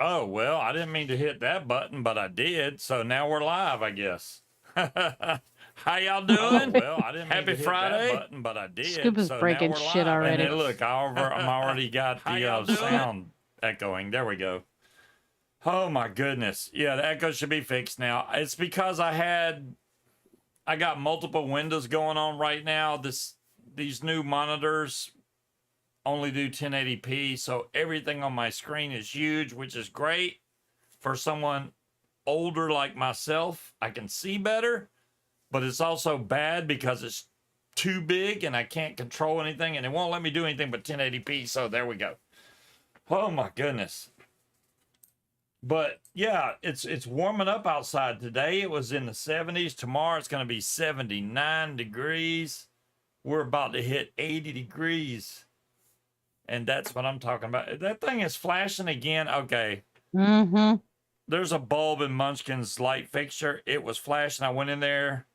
Oh, well, I didn't mean to hit that button, but I did. So now we're live, I guess. How y'all doing? Well, I didn't mean Happy to hit Friday. That button, but I did. Scuba's So now breaking we're shit live. And already. then look, I'm already got How the y'all doing? sound echoing. There we go. Oh my goodness. Yeah, the echo should be fixed now. It's because I got multiple windows going on right now. These new monitors only do 1080p, so everything on my screen is huge, which is great for someone older like myself. I can see better, but it's also bad because it's too big and I can't control anything, and it won't let me do anything but 1080p. So there we go. Oh my goodness. But yeah, it's warming up outside today. It was in the 70s. Tomorrow it's going to be 79 degrees. We're about to hit 80 degrees. And that's what I'm talking about. That thing is flashing again. Okay. Mm-hmm. There's a bulb in Munchkin's light fixture. It was flashing. I went in there,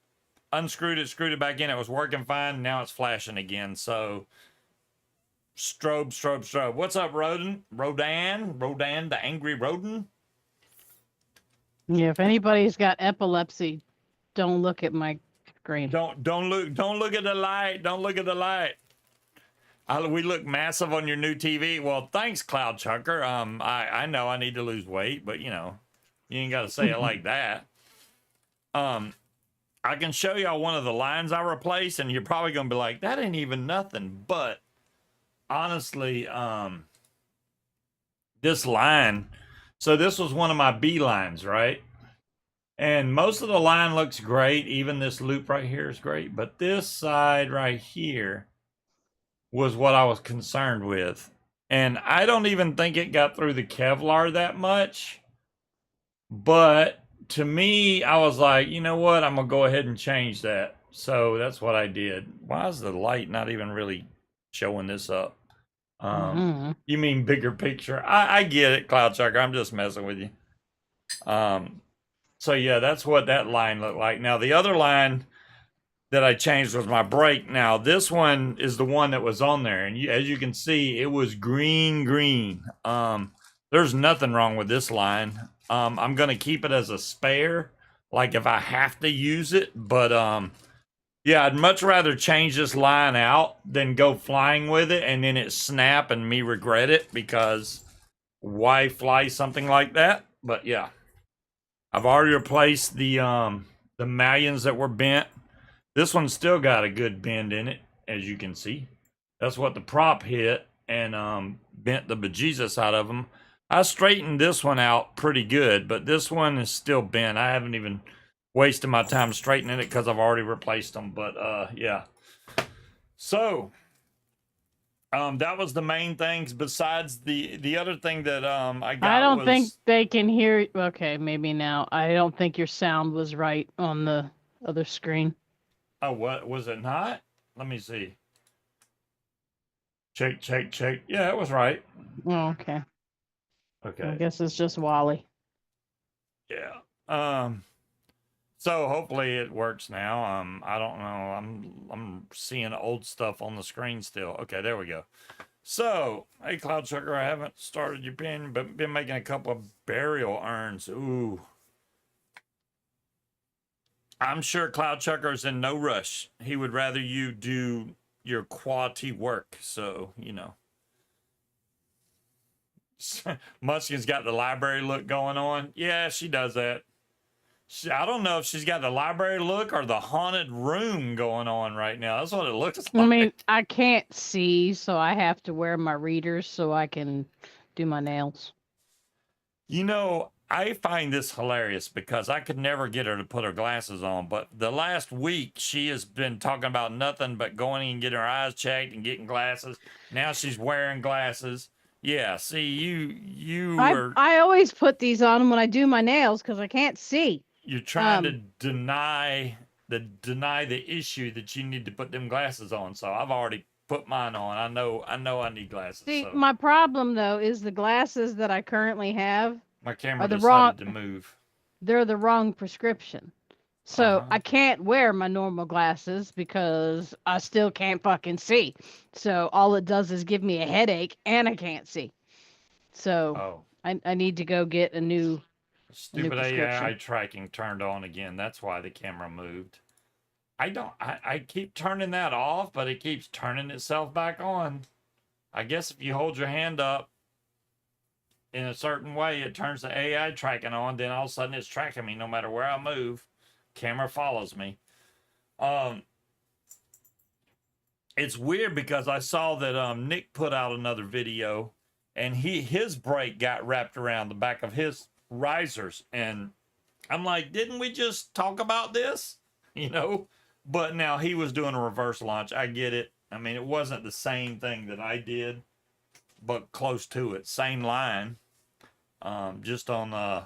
unscrewed it, screwed it back in. It was working fine. Now it's flashing again. So strobe, strobe, strobe. What's up, Rodan, the angry rodent? Yeah, if anybody's got epilepsy, don't look at my screen. Don't look at the light. Don't look at the light. We look massive on your new TV. Well, thanks, Cloud Chucker. I know I need to lose weight, but you know, you ain't got to say it like that. I can show y'all one of the lines I replaced, and you're probably gonna be like, that ain't even nothing. But honestly, this line. So this was one of my B lines, right? And most of the line looks great. Even this loop right here is great, but this side right here was what I was concerned with. And I don't even think it got through the Kevlar that much. But to me, I was like, you know what? I'm going to go ahead and change that. So that's what I did. Why is the light not even really showing this up? You mean bigger picture? I get it, Cloud Chucker. I'm just messing with you. So yeah, that's what that line looked like. Now the other line that I changed was my brake. Now this one is the one that was on there, and as you can see, it was green. There's nothing wrong with this line. I'm gonna keep it as a spare, like if I have to use it. But yeah, I'd much rather change this line out than go flying with it and then it snap and me regret it, because why fly something like that? But yeah, I've already replaced the mallions that were bent. This one's still got a good bend in it, as you can see. That's what the prop hit and bent the bejesus out of them. I straightened this one out pretty good, but this one is still bent. I haven't even wasted my time straightening it because I've already replaced them. But yeah. So that was the main things. Besides the other thing that I got, I don't think they can hear. Okay, maybe now. I don't think your sound was right on the other screen. Oh, what was it not? Let me see. Check. Yeah, it was right. Oh, okay. Okay. I guess it's just Wally. Yeah. So hopefully it works now. I don't know. I'm seeing old stuff on the screen still. Okay, there we go. So, hey, Cloud Sugar, I haven't started your pin, but been making a couple of burial urns. Ooh. I'm sure Cloud Chucker's in no rush. He would rather you do your quality work. So, you know. Muskin's got the library look going on. Yeah, she does that. I don't know if she's got the library look or the haunted room going on right now. That's what it looks like. I mean, I can't see, so I have to wear my readers so I can do my nails. You know, I find this hilarious because I could never get her to put her glasses on. But the last week, she has been talking about nothing but going and getting her eyes checked and getting glasses. Now she's wearing glasses. Yeah, see, I always put these on when I do my nails because I can't see. You're trying to deny the issue that you need to put them glasses on. So I've already put mine on. I know I need glasses. See, so. My problem though is the glasses that I currently have. My camera decided to move. They're the wrong prescription. So I can't wear my normal glasses because I still can't fucking see. So all it does is give me a headache and I can't see. So I need to go get a new Stupid AI prescription. tracking turned on again. That's why the camera moved. I keep turning that off, but it keeps turning itself back on. I guess if you hold your hand up in a certain way, it turns the AI tracking on. Then all of a sudden, it's tracking me no matter where I move. Camera follows me. Um, it's weird because I saw that Nick put out another video, and his brake got wrapped around the back of his risers, and I'm like, didn't we just talk about this? You know? But now he was doing a reverse launch. I get it. I mean, it wasn't the same thing that I did, but close to it. Same line. Just on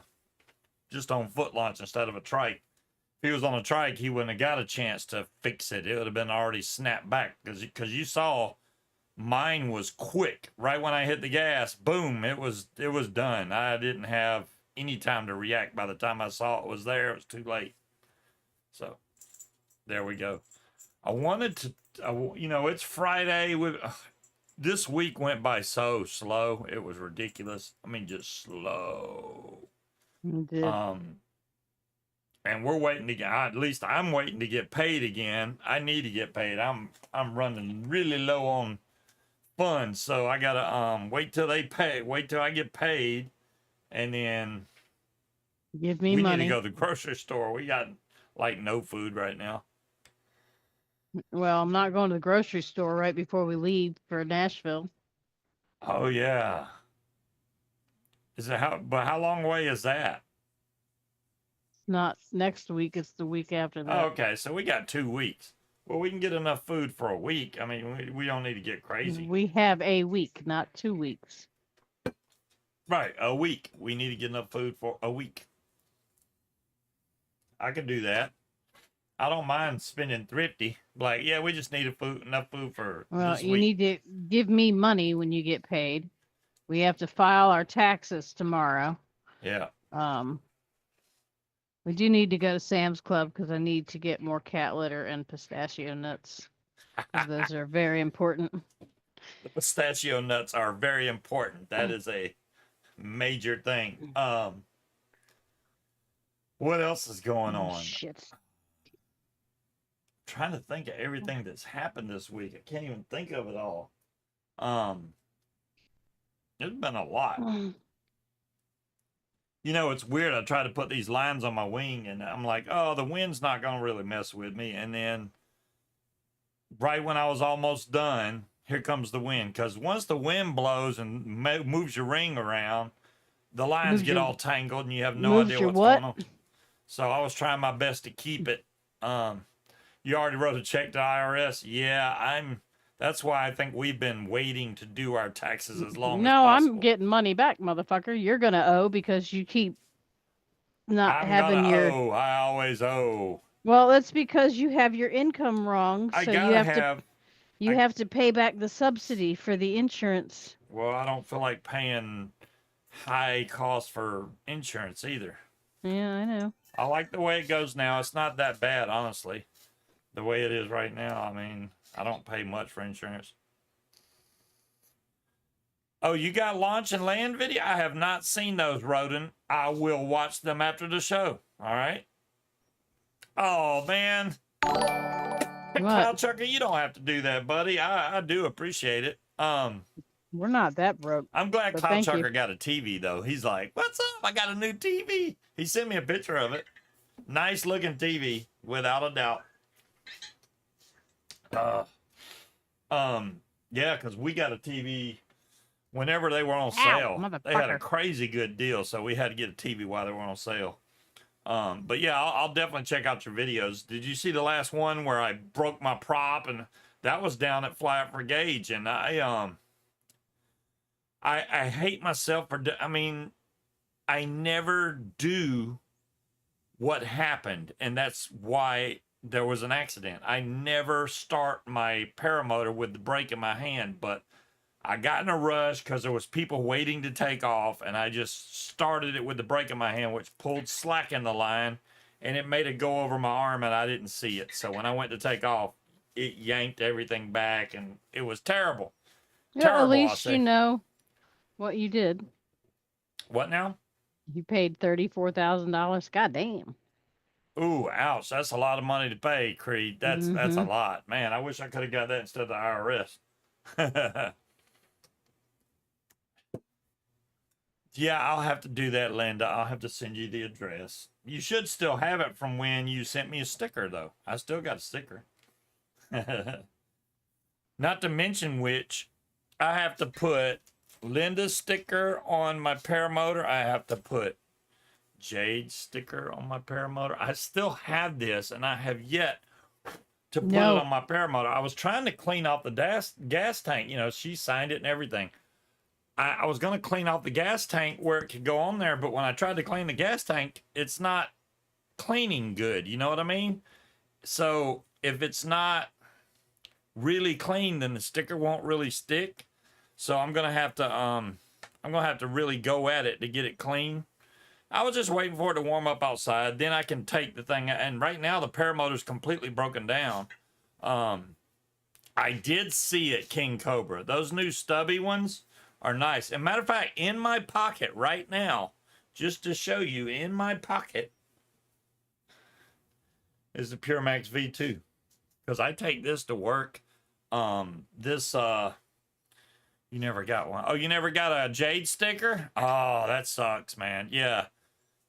foot launch instead of a trike. If he was on a trike, he wouldn't have got a chance to fix it. It would have been already snapped back because you saw mine was quick. Right when I hit the gas, boom, it was done. I didn't have any time to react. By the time I saw it was there, it was too late. So there we go. I wanted to, it's Friday. This week went by so slow. It was ridiculous. I mean, just slow. It did. And we're waiting to get. At least I'm waiting to get paid again. I need to get paid. I'm running really low on funds, so I gotta wait till they pay. Wait till I get paid, and then Give me we money. need to go to the grocery store. We got like no food right now. Well, I'm not going to the grocery store right before we leave for Nashville. Oh yeah. But how long away is that? It's not next week, it's the week after that. Oh, okay, so we got 2 weeks. Well, we can get enough food for a week. I mean, we don't need to get crazy. We have a week, not 2 weeks. Right, a week. We need to get enough food for a week. I could do that. I don't mind spending thrifty. Like, yeah, we just need enough food for Well, this you week. need to give me money when you get paid. We have to file our taxes tomorrow. Yeah. We do need to go to Sam's Club because I need to get more cat litter and pistachio nuts. 'Cause those are very important. The pistachio nuts are very important. That is a major thing. What else is going on? Shit. Trying to think of everything that's happened this week. I can't even think of it all. There's been a lot. You know, it's weird. I try to put these lines on my wing, and I'm like, oh, the wind's not going to really mess with me. And then right when I was almost done, here comes the wind. Because once the wind blows and moves your ring around, the lines get all tangled, and you have no idea what's going on. So I was trying my best to keep it. You already wrote a check to IRS. Yeah, that's why I think we've been waiting to do our taxes as long as possible. No, I'm getting money back, motherfucker. You're gonna owe because you keep not having your. Owe. I always owe. Well, that's because you have your income wrong. So you have to pay back the subsidy for the insurance. Well, I don't feel like paying high cost for insurance either. Yeah, I know. I like the way it goes now. It's not that bad, honestly. The way it is right now, I mean, I don't pay much for insurance. Oh, you got launch and land video? I have not seen those, Roden. I will watch them after the show. All right. Oh, man. Cloud Chucker, you don't have to do that, buddy. I do appreciate it. We're not that broke. I'm glad Cloud Chucker got a TV, though. He's like, what's up? I got a new TV. He sent me a picture of it. Nice looking TV, without a doubt. Yeah, because we got a TV whenever they were on sale. They had a crazy good deal, so we had to get a TV while they were on sale. But yeah, I'll definitely check out your videos. Did you see the last one where I broke my prop? And that was down at Fly for Gauge, and I hate myself for. I mean, I never do what happened, and that's why there was an accident. I never start my paramotor with the brake in my hand, but I got in a rush because there was people waiting to take off, and I just started it with the brake in my hand, which pulled slack in the line, and it made it go over my arm, and I didn't see it. So when I went to take off, it yanked everything back, and it was terrible. Yeah, terrible, at least you know what you did. What now? You paid $34,000. God damn. Ooh, ouch. That's a lot of money to pay, Creed. That's a Mm-hmm. lot. Man, I wish I could have got that instead of the IRS. Yeah, I'll have to do that, Linda. I'll have to send you the address. You should still have it from when you sent me a sticker, though. I still got a sticker. Not to mention which, I have to put Linda's sticker on my paramotor. I have to put Jade's sticker on my paramotor. I still have this, and I have yet to put it No. on my paramotor. I was trying to clean off the gas tank. You know, she signed it and everything. I was going to clean off the gas tank where it could go on there, but when I tried to clean the gas tank, it's not cleaning good. You know what I mean? So if it's not really clean, then the sticker won't really stick. So I'm gonna have to really go at it to get it clean. I was just waiting for it to warm up outside. Then I can take the thing. And right now the paramotor's completely broken down. I did see it, King Cobra. Those new stubby ones are nice. And matter of fact, in my pocket right now, just to show you, in my pocket is the Pure Max V2. Because I take this to work. You never got one. Oh, you never got a Jade sticker? Oh, that sucks, man. Yeah.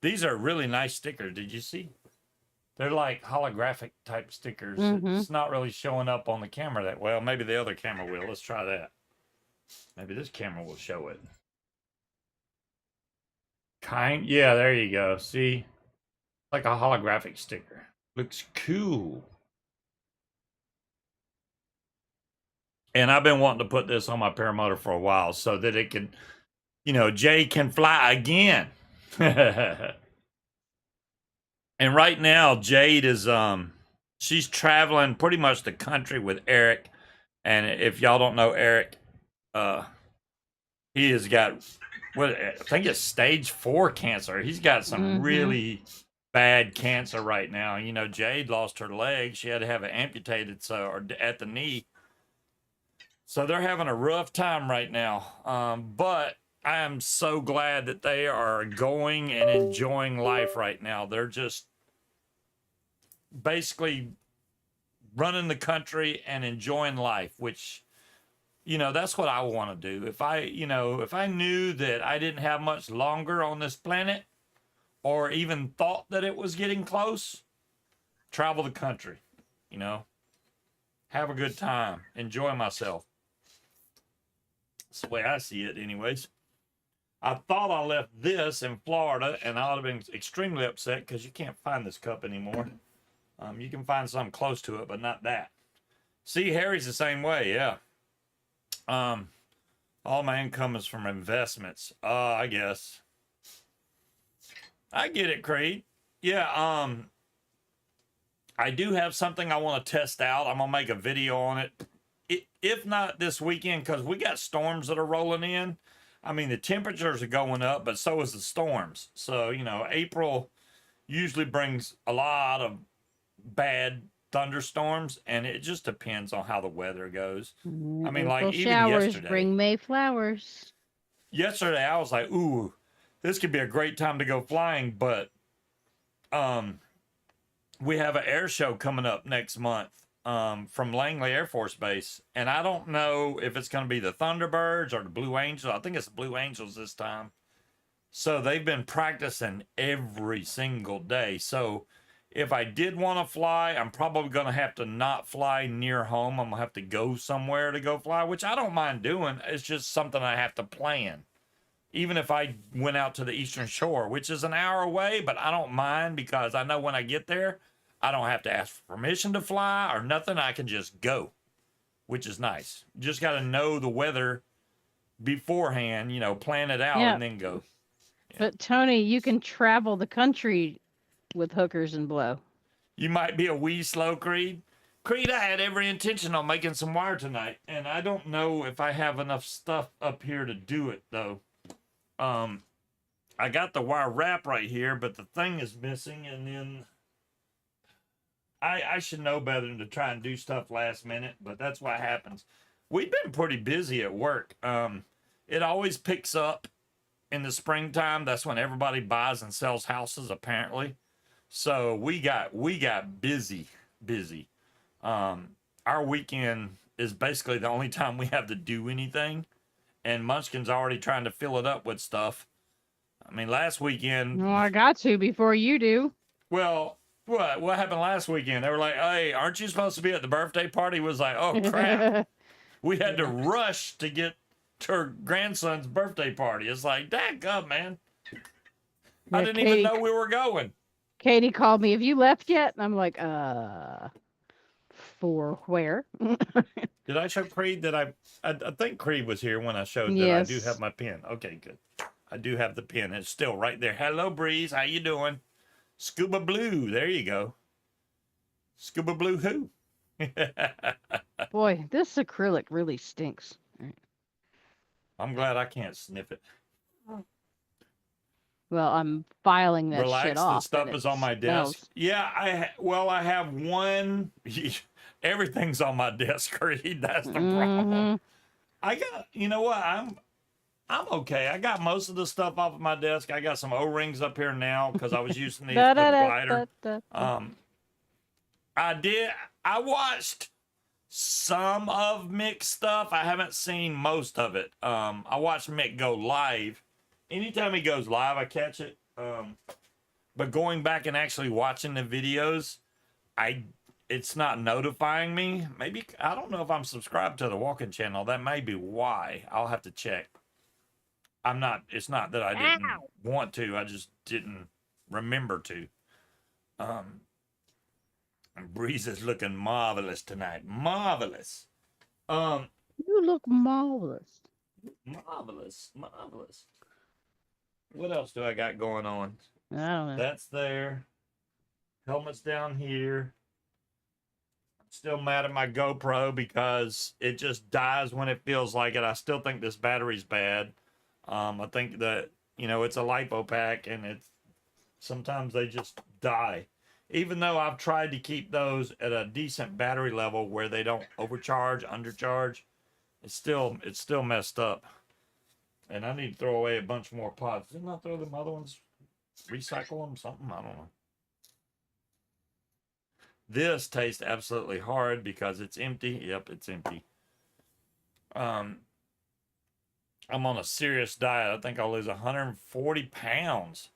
These are really nice stickers. Did you see? They're like holographic type stickers. Mm-hmm. It's not really showing up on the camera that well. Maybe the other camera will. Let's try that. Maybe this camera will show it. Yeah, there you go. See? Like a holographic sticker. Looks cool. And I've been wanting to put this on my paramotor for a while so that it can, Jade can fly again. And right now, Jade is she's traveling pretty much the country with Eric. And if y'all don't know Eric, he has got I think it's stage 4 cancer. He's got some really bad cancer right now. Jade lost her leg. She had to have it amputated or at the knee. So they're having a rough time right now. But I am so glad that they are going and enjoying life right now. They're just basically running the country and enjoying life, which, that's what I want to do. If I knew that I didn't have much longer on this planet or even thought that it was getting close, travel the country, have a good time, enjoy myself. That's the way I see it, anyways. I thought I left this in Florida, and I would have been extremely upset because you can't find this cup anymore. You can find something close to it, but not that. See, Harry's the same way, yeah. All my income is from investments. I guess. I get it, Creed. Yeah, I do have something I want to test out. I'm gonna make a video on it. If not this weekend, because we got storms that are rolling in. I mean, the temperatures are going up, but so is the storms. So, April usually brings a lot of bad thunderstorms, and it just depends on how the weather goes. I mean, April like even showers yesterday. bring May flowers. Yesterday, I was like, ooh, this could be a great time to go flying, but we have an air show coming up next month. From Langley Air Force Base, and I don't know if it's going to be the Thunderbirds or the Blue Angels. I think it's the Blue Angels this time. So they've been practicing every single day. So if I did want to fly, I'm probably going to have to not fly near home. I'm going to have to go somewhere to go fly, which I don't mind doing. It's just something I have to plan. Even if I went out to the Eastern Shore, which is an hour away, but I don't mind because I know when I get there, I don't have to ask for permission to fly or nothing. I can just go, which is nice. Just got to know the weather beforehand, plan it out and then go. Yeah. But Tony, you can travel the country with hookers and blow. You might be a wee slow, Creed. Creed, I had every intention on making some wire tonight, and I don't know if I have enough stuff up here to do it, though. I got the wire wrap right here, but the thing is missing, and then I should know better than to try and do stuff last minute, but that's what happens. We've been pretty busy at work. It always picks up in the springtime. That's when everybody buys and sells houses, apparently. So we got busy. Our weekend is basically the only time we have to do anything, and Munchkin's already trying to fill it up with stuff. I mean, last weekend, Well, I got to before you do. well, what happened last weekend? They were like, "Hey, aren't you supposed to be at the birthday party?" It was like, "Oh crap, we had to rush to get to her grandson's birthday party." It's like, "Dadgum, man, I Yeah, didn't even know we were going." Katie called me. Have you left yet? And I'm like, for where? Did I show Creed that I think Creed was here when I showed that I do have Yes. my pen. Okay, good. I do have the pen. It's still right there. Hello, Breeze. How you doing? Scuba Blue. There you go. Scuba Blue who? Boy, this acrylic really stinks. I'm glad I can't sniff it. Well, I'm filing that shit Relax. The off and stuff it is on my desk. smells. Yeah, I have one. Everything's on my desk, Creed. That's the problem. Mm-hmm. I got. You know what? I'm okay. I got most of the stuff off of my desk. I got some O-rings up here now because I was using these Da, for da, the da, glider. da, da. I did. I watched some of Mick's stuff. I haven't seen most of it. I watched Mick go live. Anytime he goes live, I catch it. But going back and actually watching the videos, it's not notifying me. Maybe I don't know if I'm subscribed to the Walking channel. That may be why. I'll have to check. I'm not. It's not that I didn't want to. I just didn't remember to. Um, and Breeze is looking marvelous tonight. Marvelous. Um, You look marvelous. marvelous. What else do I got going on? I don't know. That's there. Helmet's down here. I'm still mad at my GoPro because it just dies when it feels like it. I still think this battery's bad. I think that it's a lipo pack, and it's sometimes they just die. Even though I've tried to keep those at a decent battery level where they don't overcharge, undercharge, it's still messed up. And I need to throw away a bunch more pods. Didn't I throw them other ones? Recycle them? Something? I don't know. This tastes absolutely hard because it's empty. Yep, it's empty. I'm on a serious diet. I think I'll lose 140 pounds.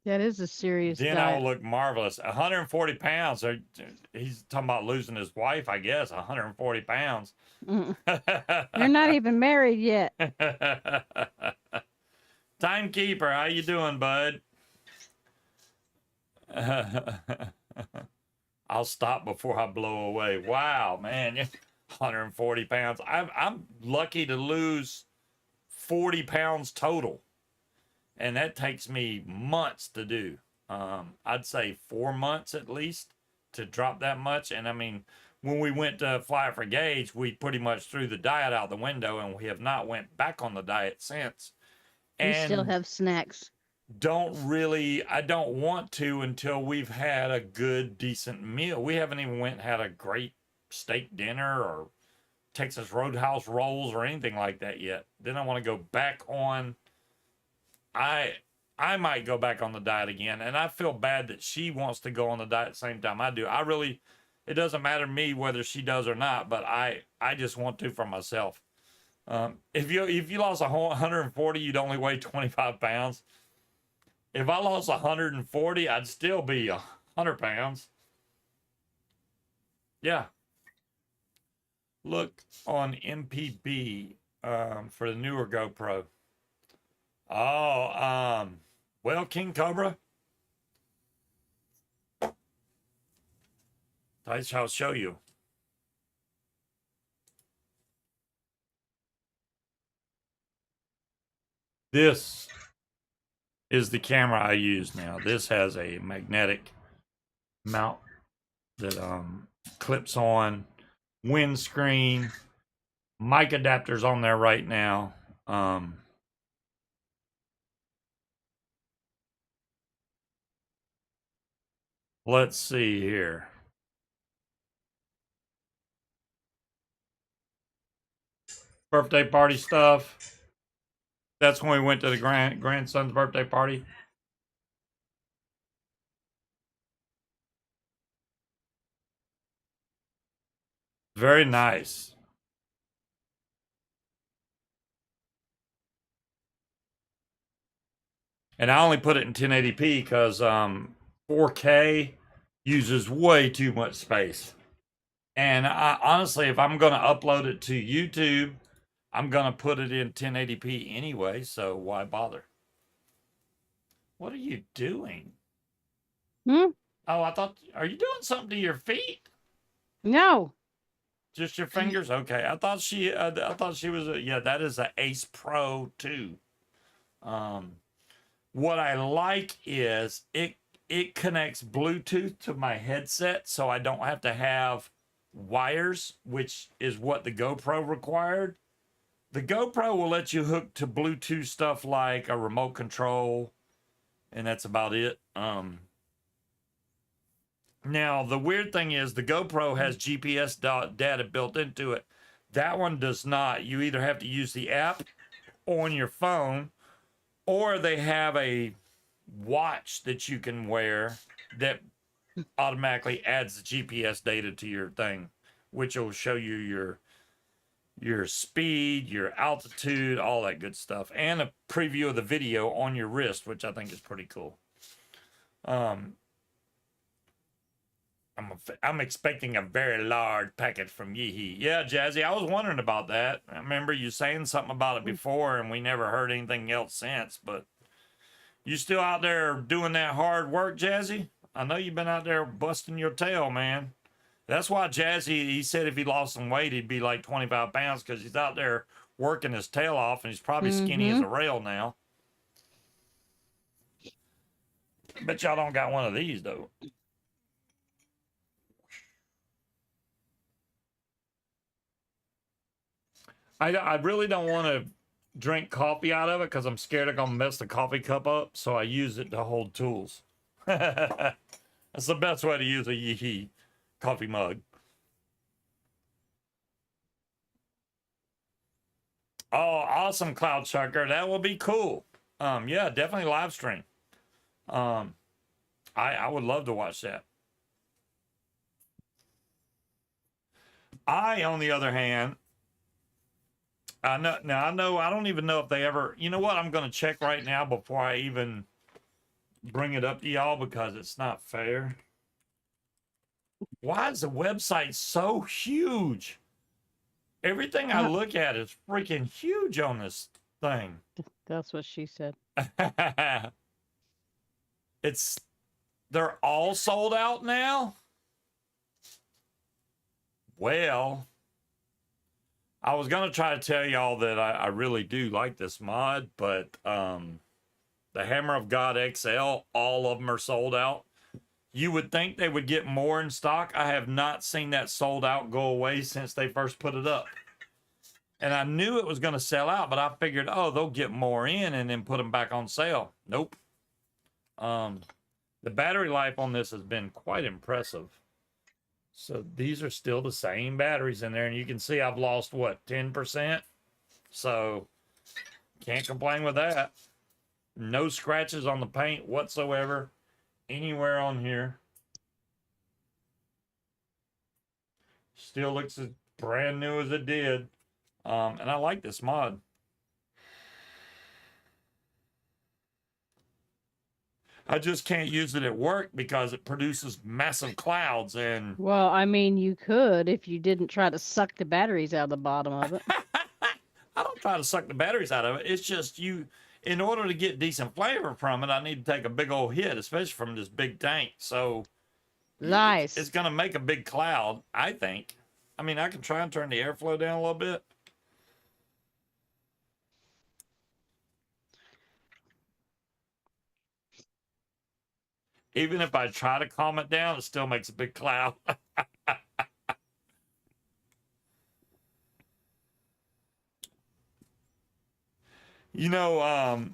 That is a serious Then I will diet. look marvelous. 140 pounds. He's talking about losing his wife, I guess. 140 pounds. Mm. You're not even married yet. Timekeeper, how you doing, bud? I'll stop before I blow away. Wow, man, 140 pounds. I'm lucky to lose 40 pounds total, and that takes me months to do. I'd say 4 months at least to drop that much. And I mean, when we went to Fly for Gauge, we pretty much threw the diet out the window, and we have not went back on the diet since. We still And have snacks. I don't want to until we've had a good, decent meal. We haven't even went and had a great steak dinner or Texas Roadhouse rolls or anything like that yet. Then I want to go back on. I might go back on the diet again, and I feel bad that she wants to go on the diet at the same time I do. It doesn't matter to me whether she does or not, but I just want to for myself. If you lost 140, you'd only weigh 25 pounds. If I lost 140, I'd still be 100 pounds. Yeah. Look on MPB for the newer GoPro. Oh, well, King Cobra. I'll show you. This is the camera I use now. This has a magnetic mount that clips on, windscreen, mic adapters on there right now. Let's see here. birthday party stuff. That's when we went to the grandson's birthday party. Very nice. And I only put it in 1080p because 4K uses way too much space. And honestly, if I'm going to upload it to YouTube, I'm going to put it in 1080p anyway, so why bother? What are you doing? Hmm? Oh, I thought, are you doing something to your feet? No. Just your fingers? Okay. I thought she was yeah, that is a Ace Pro 2. Um, what I like is it connects Bluetooth to my headset, so I don't have to have wires, which is what the GoPro required. The GoPro will let you hook to Bluetooth stuff like a remote control, and that's about it. Now the weird thing is the GoPro has GPS data built into it. That one does not. You either have to use the app on your phone, or they have a watch that you can wear that automatically adds the GPS data to your thing, which will show you your speed, your altitude, all that good stuff, and a preview of the video on your wrist, which I think is pretty cool. I'm expecting a very large packet from Yeehee. Yeah, Jazzy, I was wondering about that. I remember you saying something about it before, and we never heard anything else since. But you still out there doing that hard work, Jazzy? I know you've been out there busting your tail, man. That's why Jazzy, he said if he lost some weight, he'd be like 25 pounds because he's out there working his tail off, and he's probably skinny as a rail now. Bet y'all don't got one of these, though. I really don't want to drink coffee out of it because I'm scared I'm gonna mess the coffee cup up, so I use it to hold tools. That's the best way to use a Yeehee coffee mug. Oh, awesome, Cloud Chucker. That will be cool. Yeah, definitely live stream. I would love to watch that. On the other hand, I know I don't even know if they ever, you know what, I'm gonna check right now before I even bring it up to y'all because it's not fair. Why is the website so huge? Everything I look at is freaking huge on this thing. That's what she said. They're all sold out now? Well, I was gonna try to tell y'all that I really do like this mod, but the Hammer of God XL, all of them are sold out. You would think they would get more in stock. I have not seen that sold out go away since they first put it up. And I knew it was going to sell out, but I figured, oh, they'll get more in and then put them back on sale. Nope. The battery life on this has been quite impressive. So these are still the same batteries in there. And you can see I've lost, what, 10%? So can't complain with that. No scratches on the paint whatsoever anywhere on here. Still looks as brand new as it did. And I like this mod. I just can't use it at work because it produces massive clouds and Well, I mean, you could if you didn't try to suck the batteries out of the bottom of it. I don't try to suck the batteries out of it. It's just in order to get decent flavor from it, I need to take a big old hit, especially from this big tank. So Lies. it's going to make a big cloud, I think. I mean, I can try and turn the airflow down a little bit. Even if I try to calm it down, it still makes a big cloud. You know,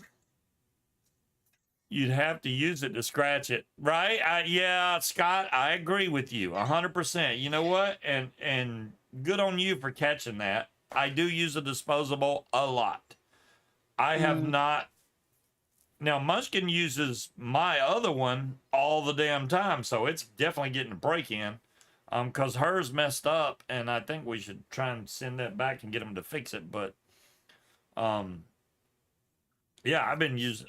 you'd have to use it to scratch it, right? Yeah, Scott, I agree with you 100%. You know what? And good on you for catching that. I do use a disposable a lot. I have not. Now, Munchkin uses my other one all the damn time, so it's definitely getting a break in. Because hers messed up, and I think we should try and send that back and get them to fix it. But, yeah, I've been using.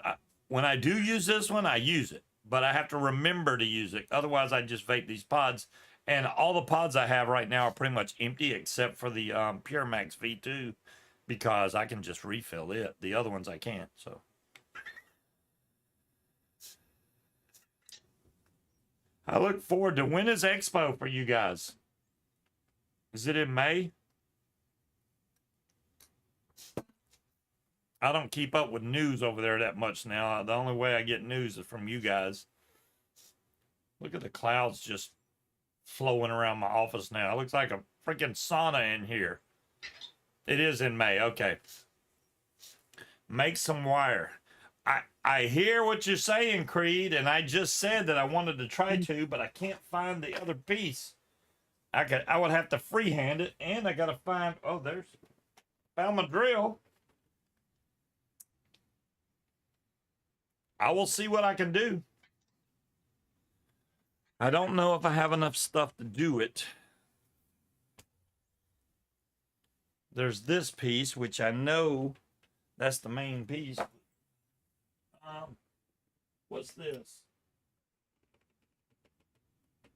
When I do use this one, I use it, but I have to remember to use it. Otherwise, I just vape these pods, and all the pods I have right now are pretty much empty except for the Pure Max V2, because I can just refill it. The other ones I can't. So. I look forward to, when is Expo for you guys? Is it in May? I don't keep up with news over there that much now. The only way I get news is from you guys. Look at the clouds just flowing around my office now. It looks like a freaking sauna in here. It is in May. Okay. Make some wire. I hear what you're saying, Creed, and I just said that I wanted to try to, but I can't find the other piece. I would have to freehand it, and I gotta find. Oh, found my drill. I will see what I can do. I don't know if I have enough stuff to do it. There's this piece, which I know that's the main piece. What's this?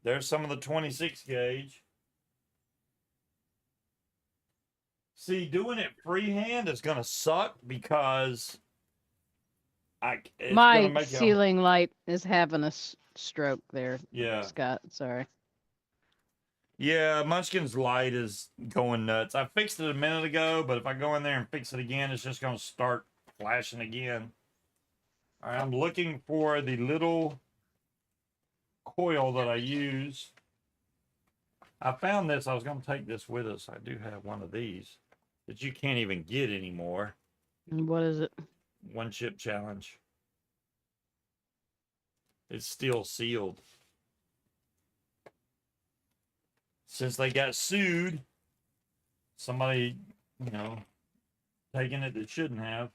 There's some of the 26 gauge. See, doing it freehand is gonna suck because my ceiling light is having a stroke there. Yeah, Scott, sorry. Yeah, Munchkin's light is going nuts. I fixed it a minute ago, but if I go in there and fix it again, it's just gonna start flashing again. All right, I'm looking for the little coil that I use. I found this. I was going to take this with us. I do have one of these that you can't even get anymore. What is it? One chip challenge. It's still sealed. Since they got sued, somebody, taking it that shouldn't have.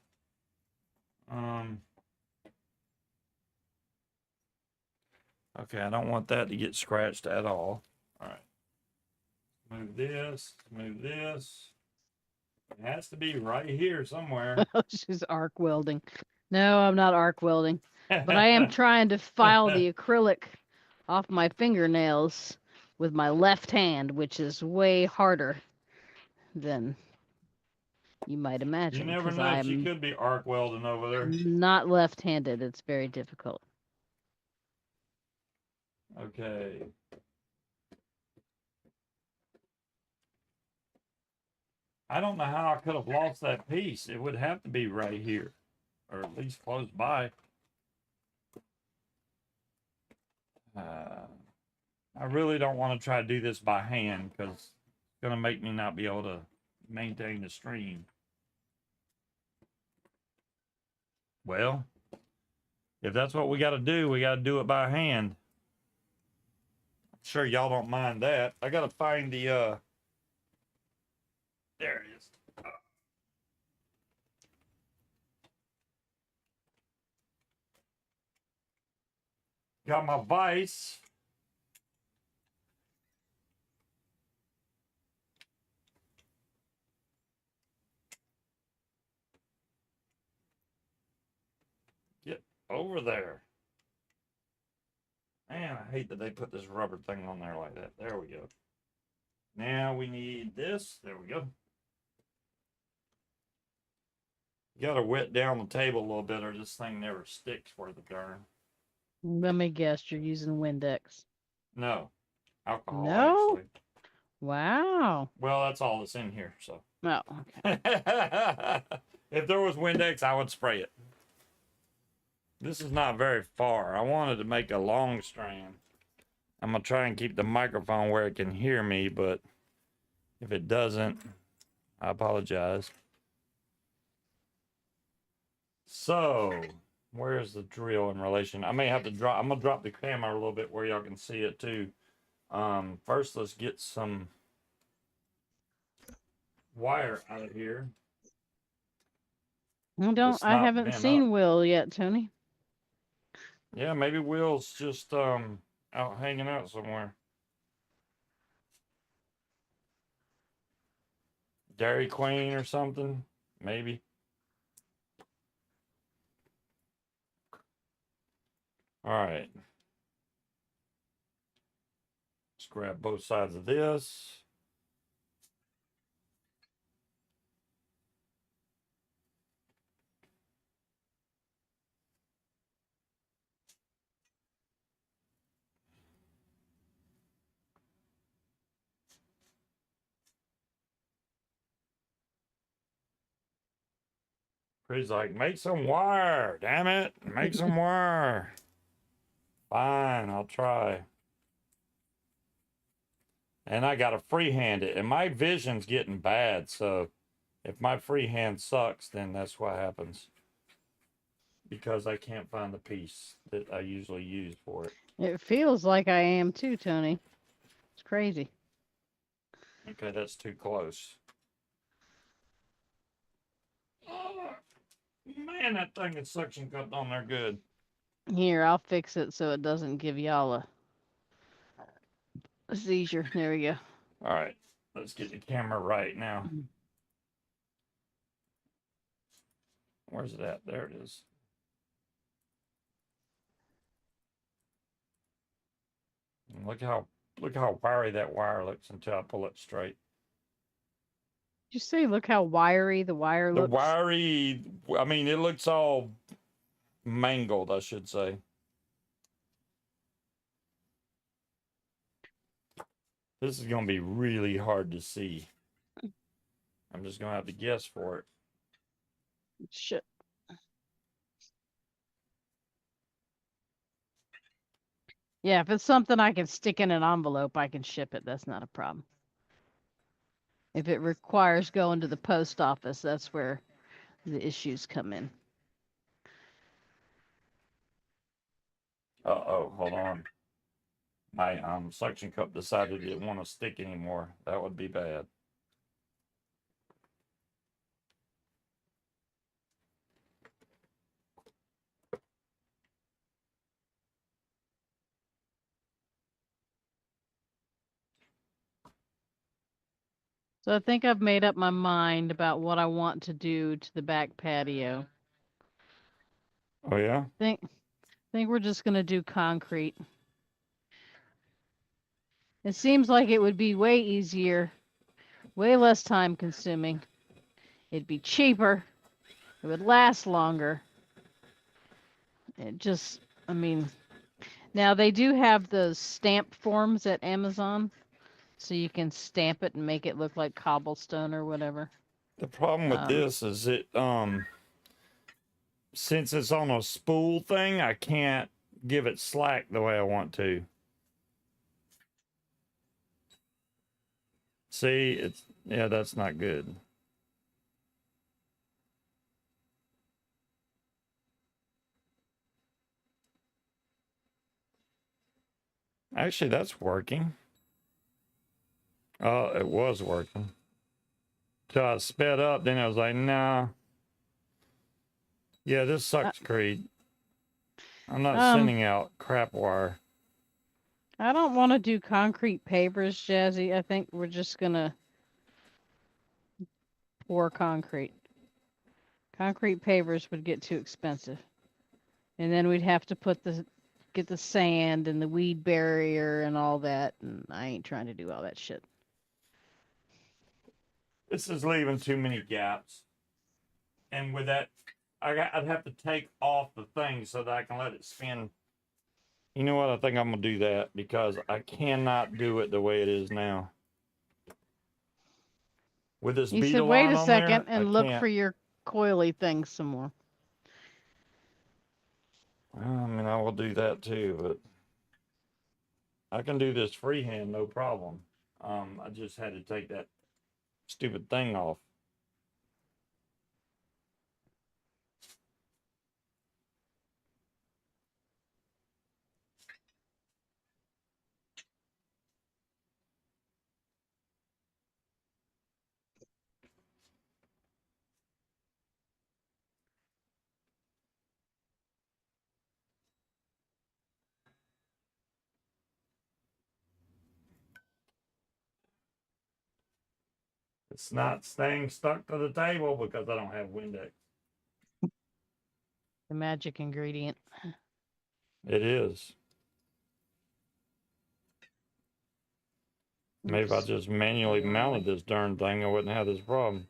Okay, I don't want that to get scratched at all. All right. Move this, move this. It has to be right here somewhere. She's arc welding. No, I'm not arc welding. But I am trying to file the acrylic off my fingernails with my left hand, which is way harder than you might imagine. You never know. She could be arc welding over there. Not left-handed. It's very difficult. Okay. I don't know how I could have lost that piece. It would have to be right here, or at least close by. I really don't want to try to do this by hand because it's going to make me not be able to maintain the stream. Well, if that's what we got to do it by hand. I'm sure y'all don't mind that. I got to find the, there it is. Got my vise. Get over there. Man, I hate that they put this rubber thing on there like that. There we go. Now we need this. There we go. You gotta wet down the table a little bit or this thing never sticks worth a darn. Let me guess, you're using Windex. No. Alcohol, no? Actually. Wow. Well, that's all that's in here, so. Oh, okay. If there was Windex, I would spray it. This is not very far. I wanted to make a long strand. I'm going to try and keep the microphone where it can hear me, but if it doesn't, I apologize. So, where's the drill in relation? I may have to drop, I'm going to drop the camera a little bit where y'all can see it too. First, let's get some wire out of here. I Not haven't bent up. seen Will yet, Tony. Yeah, maybe Will's just out hanging out somewhere. Dairy Queen or something, maybe. All right. Let's grab both sides of this. He's like, make some wire, damn it, make some wire. Fine, I'll try. And I got to freehand it, and my vision's getting bad, so if my freehand sucks, then that's what happens. Because I can't find the piece that I usually use for it. It feels like I am too, Tony. It's crazy. Okay, that's too close. Oh, man, that thing is suction cupped on there good. Here, I'll fix it so it doesn't give y'all a seizure. There we go. All right, let's get the camera right now. Where's it at? There it is. And look how wiry that wire looks until I pull it straight. Did you say look how wiry the wire The looks? wiry, I mean, it looks all mangled, I should say. This is going to be really hard to see. I'm just going to have to guess for it. Shit. Yeah, if it's something I can stick in an envelope, I can ship it. That's not a problem. If it requires going to the post office, that's where the issues come in. Uh-oh, hold on. My suction cup decided it didn't want to stick anymore. That would be bad. So I think I've made up my mind about what I want to do to the back patio. Oh, yeah? Think we're just gonna do concrete. It seems like it would be way easier, way less time consuming. It'd be cheaper. It would last longer. It just, I mean, now they do have those stamp forms at Amazon, so you can stamp it and make it look like cobblestone or whatever. The problem with this is since it's on a spool thing, I can't give it slack the way I want to. See, yeah, that's not good. Actually, that's working. Oh, it was working. So I sped up, then I was like, nah. Yeah, this sucks, Creed. I'm not sending out crap wire. I don't want to do concrete pavers, Jazzy. I think we're just gonna pour concrete. Concrete pavers would get too expensive. And then we'd have to get the sand and the weed barrier and all that, and I ain't trying to do all that shit. This is leaving too many gaps. And with that, I'd have to take off the thing so that I can let it spin. You know what? I think I'm going to do that because I cannot do it the way it is now. With this You said, beetle wait line a on second there, and look for your coily thing some more. I mean, I will do that too, but I can do this freehand, no problem. I just had to take that stupid thing off. It's not staying stuck to the table because I don't have Windex. The magic ingredient. It is. Maybe if I Oops. just manually mounted this darn thing, I wouldn't have this problem.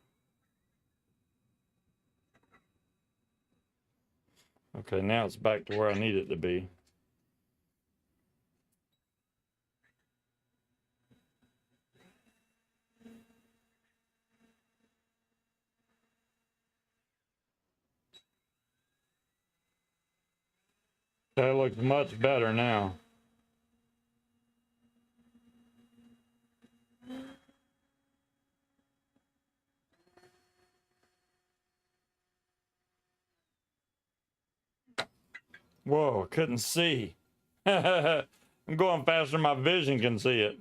Okay, now it's back to where I need it to be. That looks much better now. Whoa, I couldn't see. I'm going faster than my vision can see it.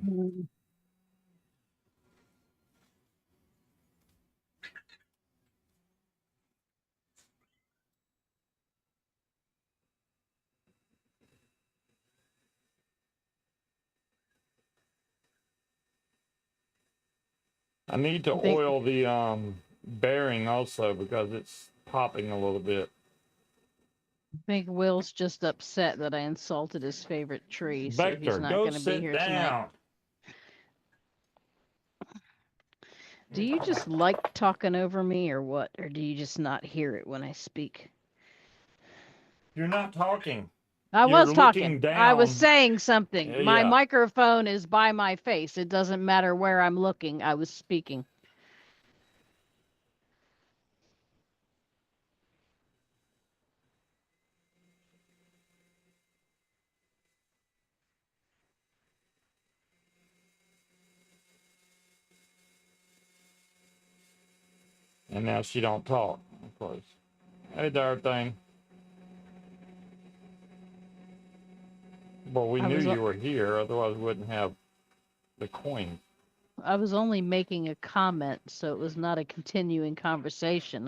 I need to oil the bearing also because it's popping a little bit. I think Will's just upset that I insulted his favorite tree, so he's Vector, not go going to be sit here down. tonight. Do you just like talking over me or what? Or do you just not hear it when I speak? You're not talking. I You're was talking. looking down. I was saying something. My Yeah. microphone is by my face. It doesn't matter where I'm looking. I was speaking. And now she don't talk, of course. Hey, darn thing. Well, we knew you were here, otherwise we wouldn't have the coin. I was only making a comment, so it was not a continuing conversation.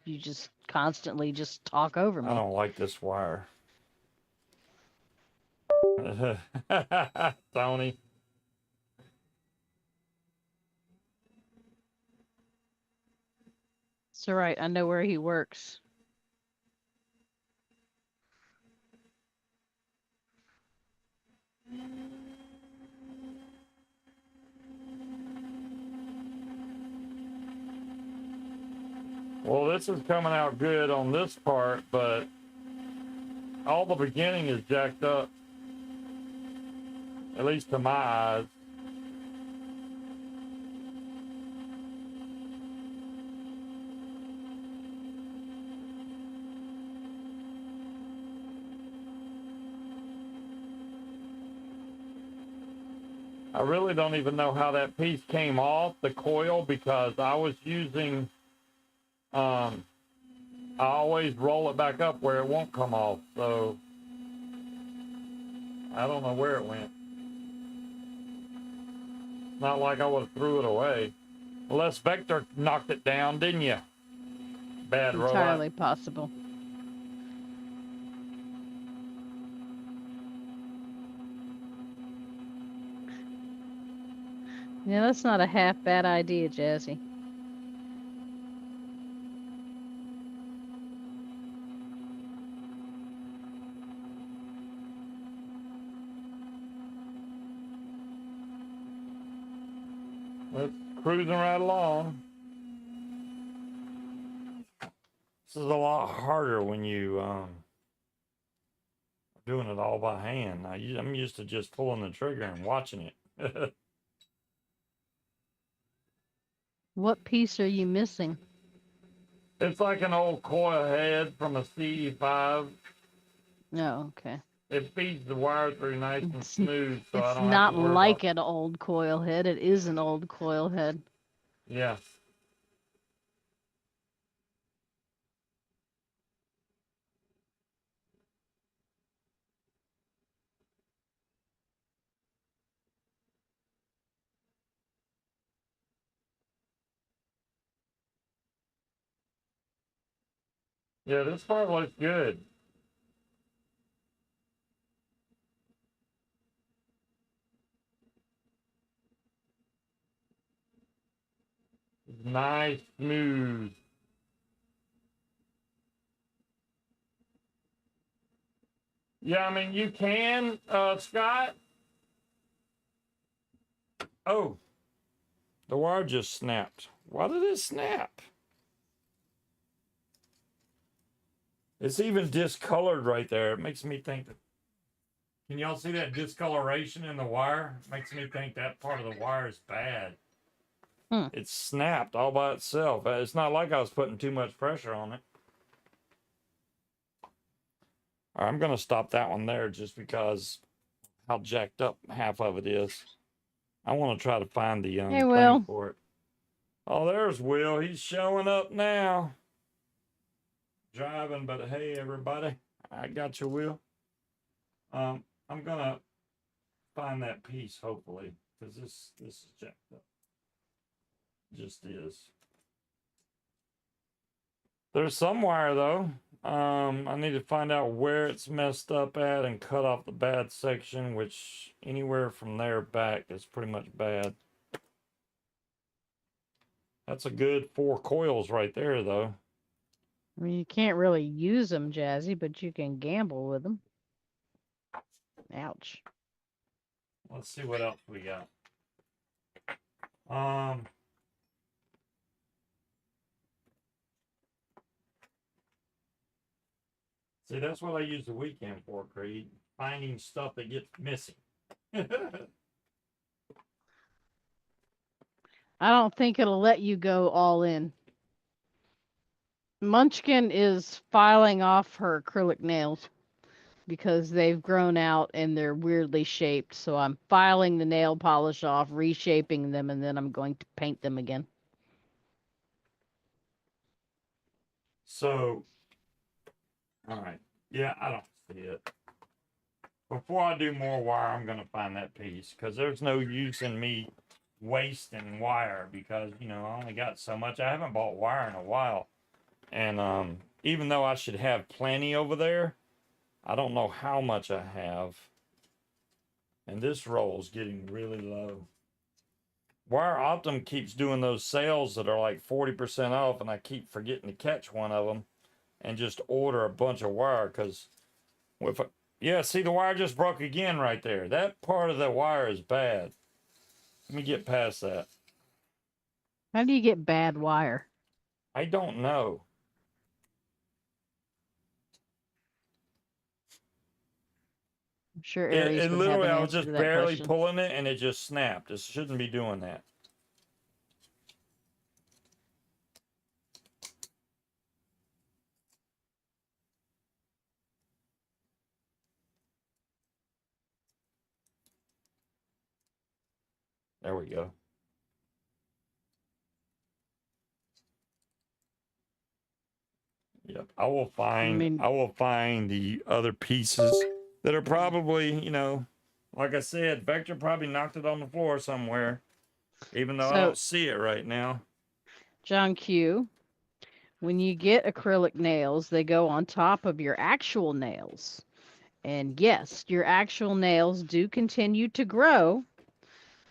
You just constantly just talk over me. I don't like this wire. Tony. It's all right. I know where he works. Well, this is coming out good on this part, but all the beginning is jacked up. At least to my eyes. I really don't even know how that piece came off the coil because I was using, I always roll it back up where it won't come off. So I don't know where it went. Not like I would have threw it away. Unless Vector knocked it down, didn't you? Bad robot. Entirely possible. Yeah, that's not a half bad idea, Jazzy. It's cruising right along. This is a lot harder when you doing it all by hand. I'm used to just pulling the trigger and watching it. What piece are you missing? It's like an old coil head from a CE5. Oh, okay. It feeds the wire through nice and smooth, so I It's don't not have to worry like about... an old coil head. It is an old coil head. Yeah. Yeah, this part looks good. Nice, smooth. Yeah, I mean, you can, Scott. Oh, the wire just snapped. Why did it snap? It's even discolored right there. It makes me think that. Can y'all see that discoloration in the wire? Makes me think that part of the wire is bad. Hmm. It snapped all by itself. It's not like I was putting too much pressure on it. All right, I'm going to stop that one there just because how jacked up half of it is. I want to try to find the Hey, thing Will. for it. Oh, there's Will. He's showing up now. Driving, but hey, everybody. I got you, Will. I'm going to find that piece, hopefully, because this is jacked up. Just is. There's some wire though. I need to find out where it's messed up at and cut off the bad section, which anywhere from there back is pretty much bad. That's a good 4 coils right there though. I mean, you can't really use them, Jazzy, but you can gamble with them. Ouch. Let's see what else we got. Um, See, that's what I use the weekend for, Creed. Finding stuff that gets missing. I don't think it'll let you go all in. Munchkin is filing off her acrylic nails because they've grown out and they're weirdly shaped. So I'm filing the nail polish off, reshaping them, and then I'm going to paint them again. So, all right. Yeah, I don't see it. Before I do more wire, I'm going to find that piece because there's no use in me wasting wire because, you know, I only got so much. I haven't bought wire in a while. And even though I should have plenty over there, I don't know how much I have. And this roll's getting really low. Wire Optum keeps doing those sales that are like 40% off, and I keep forgetting to catch one of them and just order a bunch of wire because if yeah, see the wire just broke again right there. That part of the wire is bad. Let me get past that. How do you get bad wire? I don't know. I'm sure It, Aries it would have literally, an I was answer to just that barely question. pulling it and it just snapped. It shouldn't be doing that. There we go. Yep. I will find the other pieces that are probably, you know, like I said, Vector probably knocked it on the floor somewhere, even though I So, don't see it right now. John Q, when you get acrylic nails, they go on top of your actual nails. And yes, your actual nails do continue to grow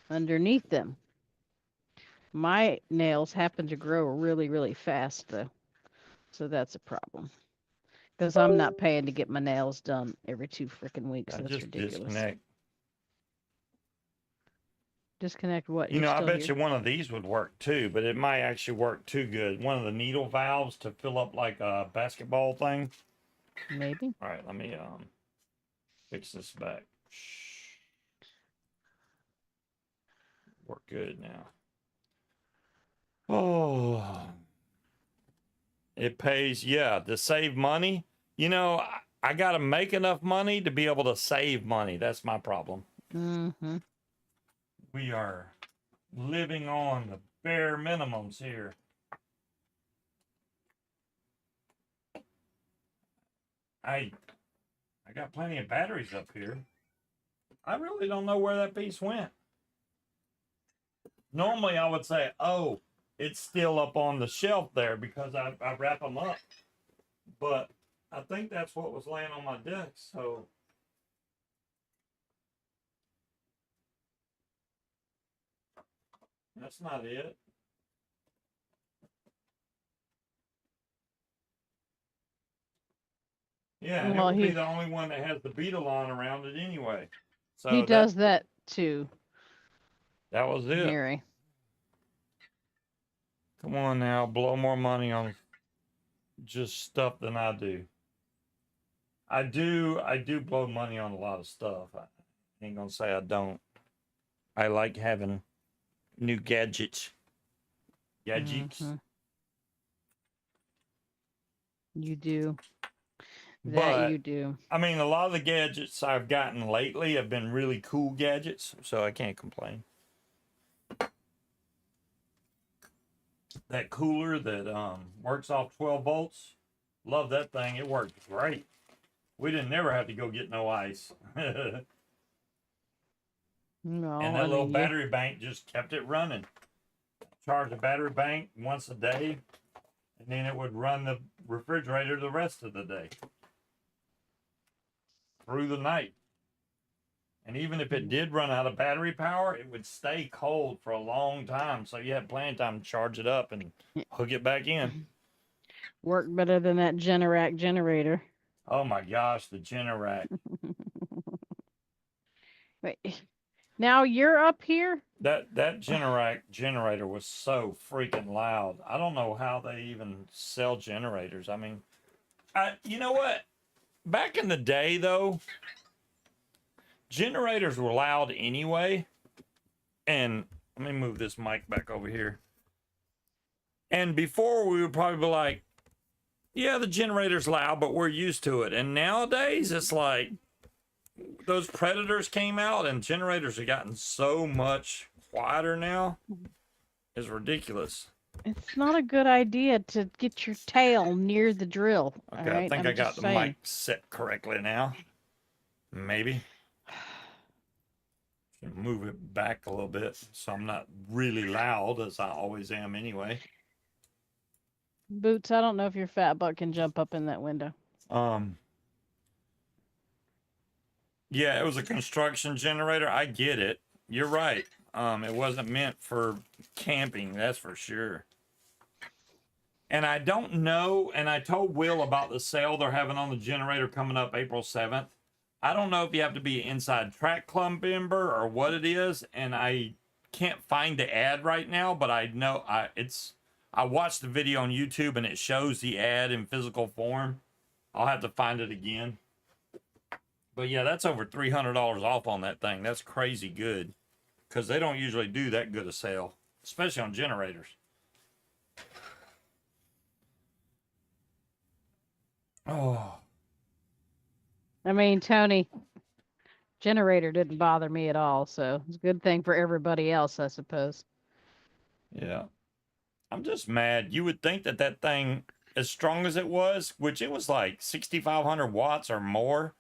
underneath them. My nails happen to grow really, really fast, though. So that's a problem. Because I'm not paying to get my nails done every 2 freaking weeks. I That's just ridiculous. disconnect. Disconnect what? You You're know, I still bet here? you one of these would work too, but it might actually work too good. One of the needle valves to fill up like a basketball thing. Maybe. All right, let me fix this back. Work good now. Oh, it pays, yeah, to save money. You know, I got to make enough money to be able to save money. That's my problem. Mm-hmm. We are living on the bare minimums here. I got plenty of batteries up here. I really don't know where that piece went. Normally I would say, oh, it's still up on the shelf there because I wrap them up. But I think that's what was laying on my desk. So that's not it. Yeah, and it Well, will be the only one that has the beetle on around it anyway. So he does that too, that was it. Harry. Come on now, blow more money on just stuff than I do. I do blow money on a lot of stuff. I ain't gonna say I don't. I like having new gadgets. Gadgets. Mhm. You do. That But you do. I mean, a lot of the gadgets I've gotten lately have been really cool gadgets, so I can't complain. That cooler that works off 12 volts, love that thing. It worked great. We didn't never have to go get no ice. And No, that I little mean, battery bank just kept it running. Charge the battery bank once a day, and then it would run the refrigerator the rest of the day through the night. And even if it did run out of battery power, it would stay cold for a long time. So you had plenty of time to charge it up and hook it back in. work better than that Generac generator. Oh my gosh, the Generac. Wait, now you're up here? That Generac generator was so freaking loud. I don't know how they even sell generators. I mean, you know what? Back in the day though, generators were loud anyway. And let me move this mic back over here. And before we would probably be like, yeah, the generator's loud, but we're used to it. And nowadays it's like those Predators came out and generators have gotten so much quieter now. It's ridiculous. It's not a good idea to get your tail near the drill. Okay, all right? I think I'm I got just the saying. mic set correctly now. Maybe. Should move it back a little bit so I'm not really loud as I always am anyway. Boots, I don't know if your fat butt can jump up in that window. Yeah, it was a construction generator. I get it. You're right. It wasn't meant for camping, that's for sure. And I don't know, and I told Will about the sale they're having on the generator coming up April 7th. I don't know if you have to be an inside track club member or what it is, and I can't find the ad right now, but I know I watched the video on YouTube and it shows the ad in physical form. I'll have to find it again. But yeah, that's over $300 off on that thing. That's crazy good. Because they don't usually do that good a sale, especially on generators. Oh. I mean, Tony, generator didn't bother me at all, so it's a good thing for everybody else, I suppose. Yeah. I'm just mad. You would think that that thing, as strong as it was, which it was like 6,500 watts or more,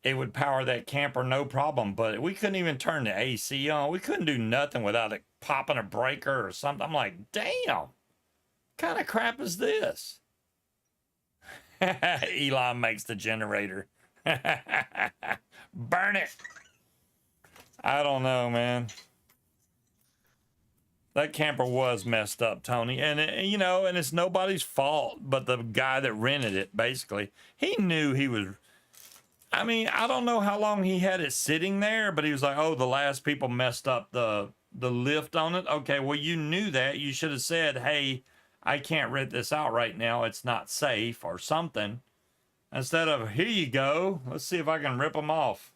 it would power that camper no problem. But we couldn't even turn the AC on. We couldn't do nothing without it popping a breaker or something. I'm like, damn, what kind of crap is this? Elon makes the generator. Burn it. I don't know, man. That camper was messed up, Tony. And, and it's nobody's fault but the guy that rented it, basically. He knew he was... I mean, I don't know how long he had it sitting there, but he was like, oh, the last people messed up the lift on it. Okay, well, you knew that. You should have said, hey, I can't rent this out right now. It's not safe or something. Instead of, here you go. Let's see if I can rip them off.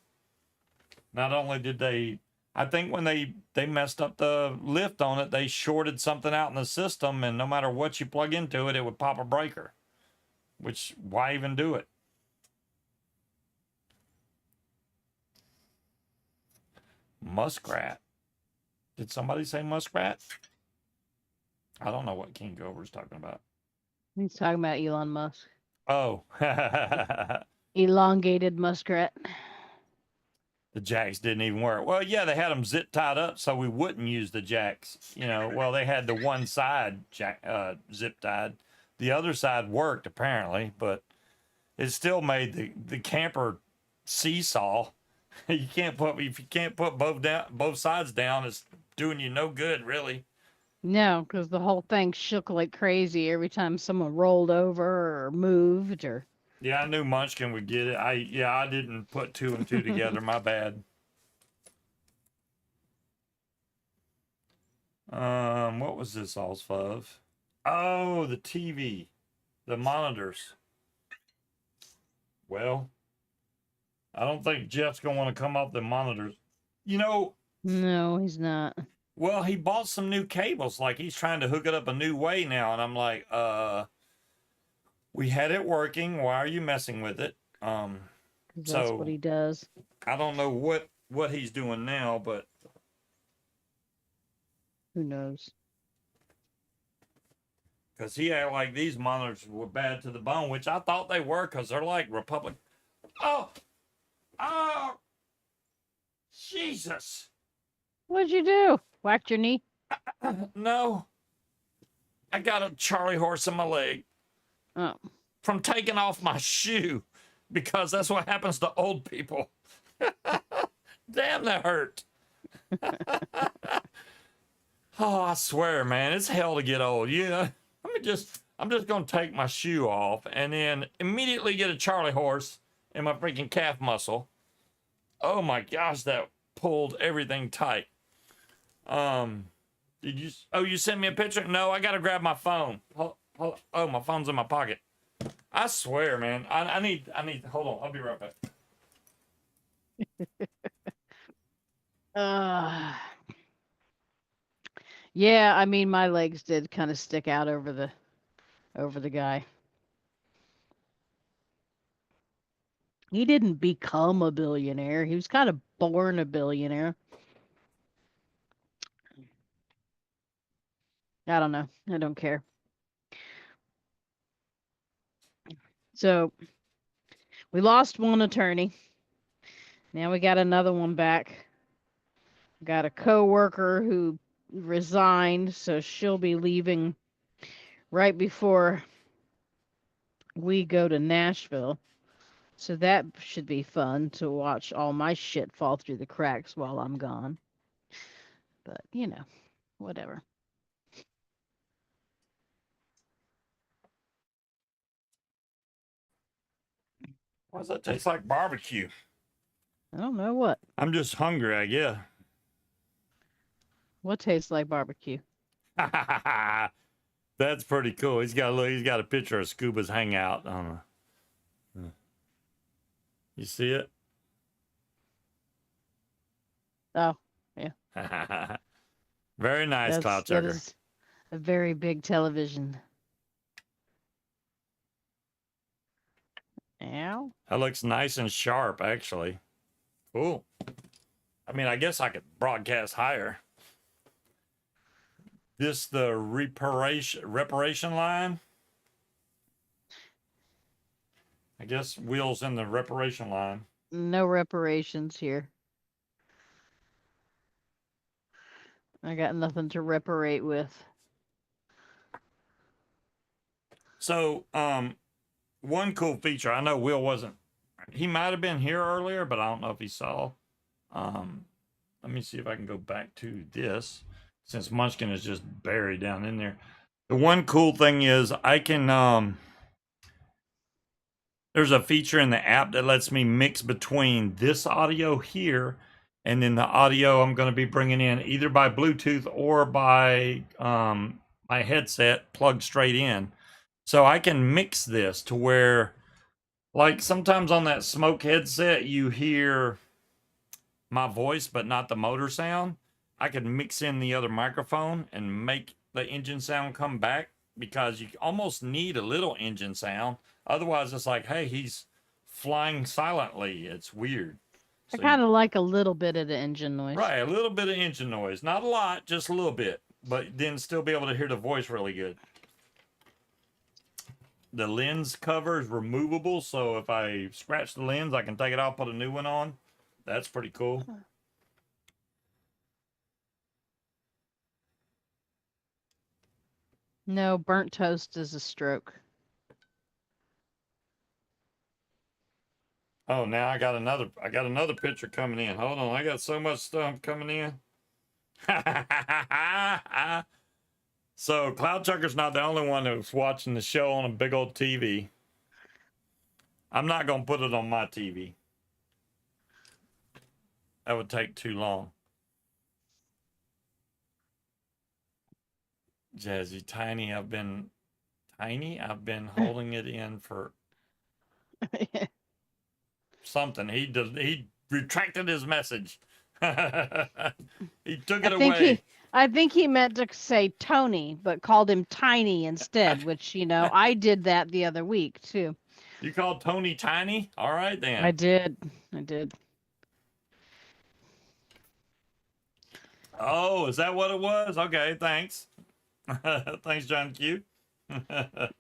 Not only did they... I think when they messed up the lift on it, they shorted something out in the system, and no matter what you plug into it, it would pop a breaker. Which, why even do it? Muskrat. Did somebody say muskrat? I don't know what King Gover's talking about. He's talking about Elon Musk. Oh. Elongated muskrat. The jacks didn't even work. Well, yeah, they had them zip tied up so we wouldn't use the jacks. Well, they had the one side zip tied. The other side worked apparently, but it still made the camper seesaw. If you can't put both sides down, it's doing you no good, really. No, because the whole thing shook like crazy every time someone rolled over or moved or... Yeah, I knew Munchkin would get it. I didn't put two and two together. My bad. What was this all's of? Oh, the TV, the monitors. Well, I don't think Jeff's gonna want to come off the monitors. You know, No, he's not. well, he bought some new cables. Like he's trying to hook it up a new way now, and I'm like, we had it working. Why are you messing with it? 'Cause that's So what he does. I don't know what he's doing now, but Who knows? because he had like these monitors were bad to the bone, which I thought they were because they're like Republic. Oh, oh, Jesus! What'd you do? Whacked your knee? No, I got a Charlie horse in my leg Oh. from taking off my shoe because that's what happens to old people. Damn, that hurt. Oh, I swear, man, it's hell to get old. Yeah, I'm just gonna take my shoe off and then immediately get a Charlie horse in my freaking calf muscle. Oh my gosh, that pulled everything tight. Did you? Oh, you sent me a picture? No, I gotta grab my phone. Oh, my phone's in my pocket. I swear, man. I need. Hold on. I'll be right back. Yeah, I mean my legs did kind of stick out over the guy. He didn't become a billionaire. He was kind of born a billionaire. I don't know. I don't care. So we lost one attorney. Now we got another one back. Got a coworker who resigned, so she'll be leaving right before we go to Nashville. So that should be fun to watch all my shit fall through the cracks while I'm gone. But, whatever. Why does that taste like barbecue? I don't know what. I'm just hungry, I guess. What tastes like barbecue? That's pretty cool. He's got a picture of Scuba's hangout. I don't know. You see it? Oh, yeah. Very nice, Cloud That Chucker. is a very big television. Ow. That looks nice and sharp, actually. Cool. I mean, I guess I could broadcast higher. This the reparation line. I guess wheels in the reparation line. No reparations here. I got nothing to reparate with. So, one cool feature. I know Will wasn't. He might have been here earlier, but I don't know if he saw. Let me see if I can go back to this, since Munchkin is just buried down in there. The one cool thing is I can there's a feature in the app that lets me mix between this audio here and then the audio I'm going to be bringing in either by Bluetooth or by my headset plugged straight in. So I can mix this to where, like, sometimes on that Smoke headset you hear my voice but not the motor sound. I can mix in the other microphone and make the engine sound come back, because you almost need a little engine sound. Otherwise, it's like, hey, he's flying silently. It's weird. I So kind of like a little bit of the engine noise. right, a little bit of engine noise. Not a lot, just a little bit. But then still be able to hear the voice really good. The lens cover is removable, so if I scratch the lens, I can take it off, put a new one on. That's pretty cool. No, burnt toast is a stroke. Oh, now I got another picture coming in. Hold on, I got so much stuff coming in. So Cloud Chucker's not the only one who's watching the show on a big old TV. I'm not going to put it on my TV. That would take too long. Jazzy, I've been holding it in for something. He retracted his message. He took it away. I think he meant to say Tony, but called him Tiny instead, which, you know, I did that the other week too. You called Tony Tiny? All right then. I did. I did. Oh, is that what it was? Okay, thanks. Thanks, John Q. I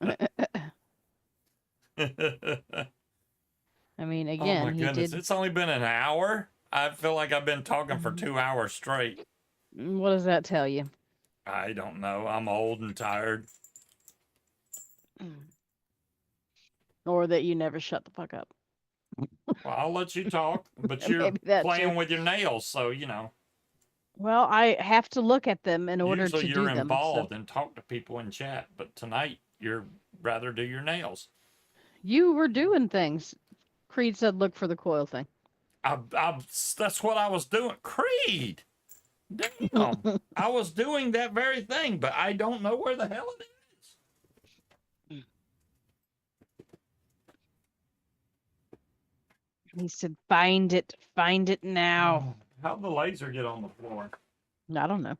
mean, Oh again, my he goodness, did. it's only been an hour. I feel like I've been talking for 2 hours straight. What does that tell you? I don't know. I'm old and tired. Or that you never shut the fuck up. Well, I'll let you talk, but you're Maybe that playing too. with your nails, so you know. Well, I have to look at them in order Usually to you're do them. involved and talk to people in chat, but tonight you're rather do your nails. You were doing things. Creed said, "Look for the coil thing." That's what I was doing. Creed, damn, I was doing that very thing, but I don't know where the hell it is. He said, find it now. How'd the laser get on the floor? I don't know.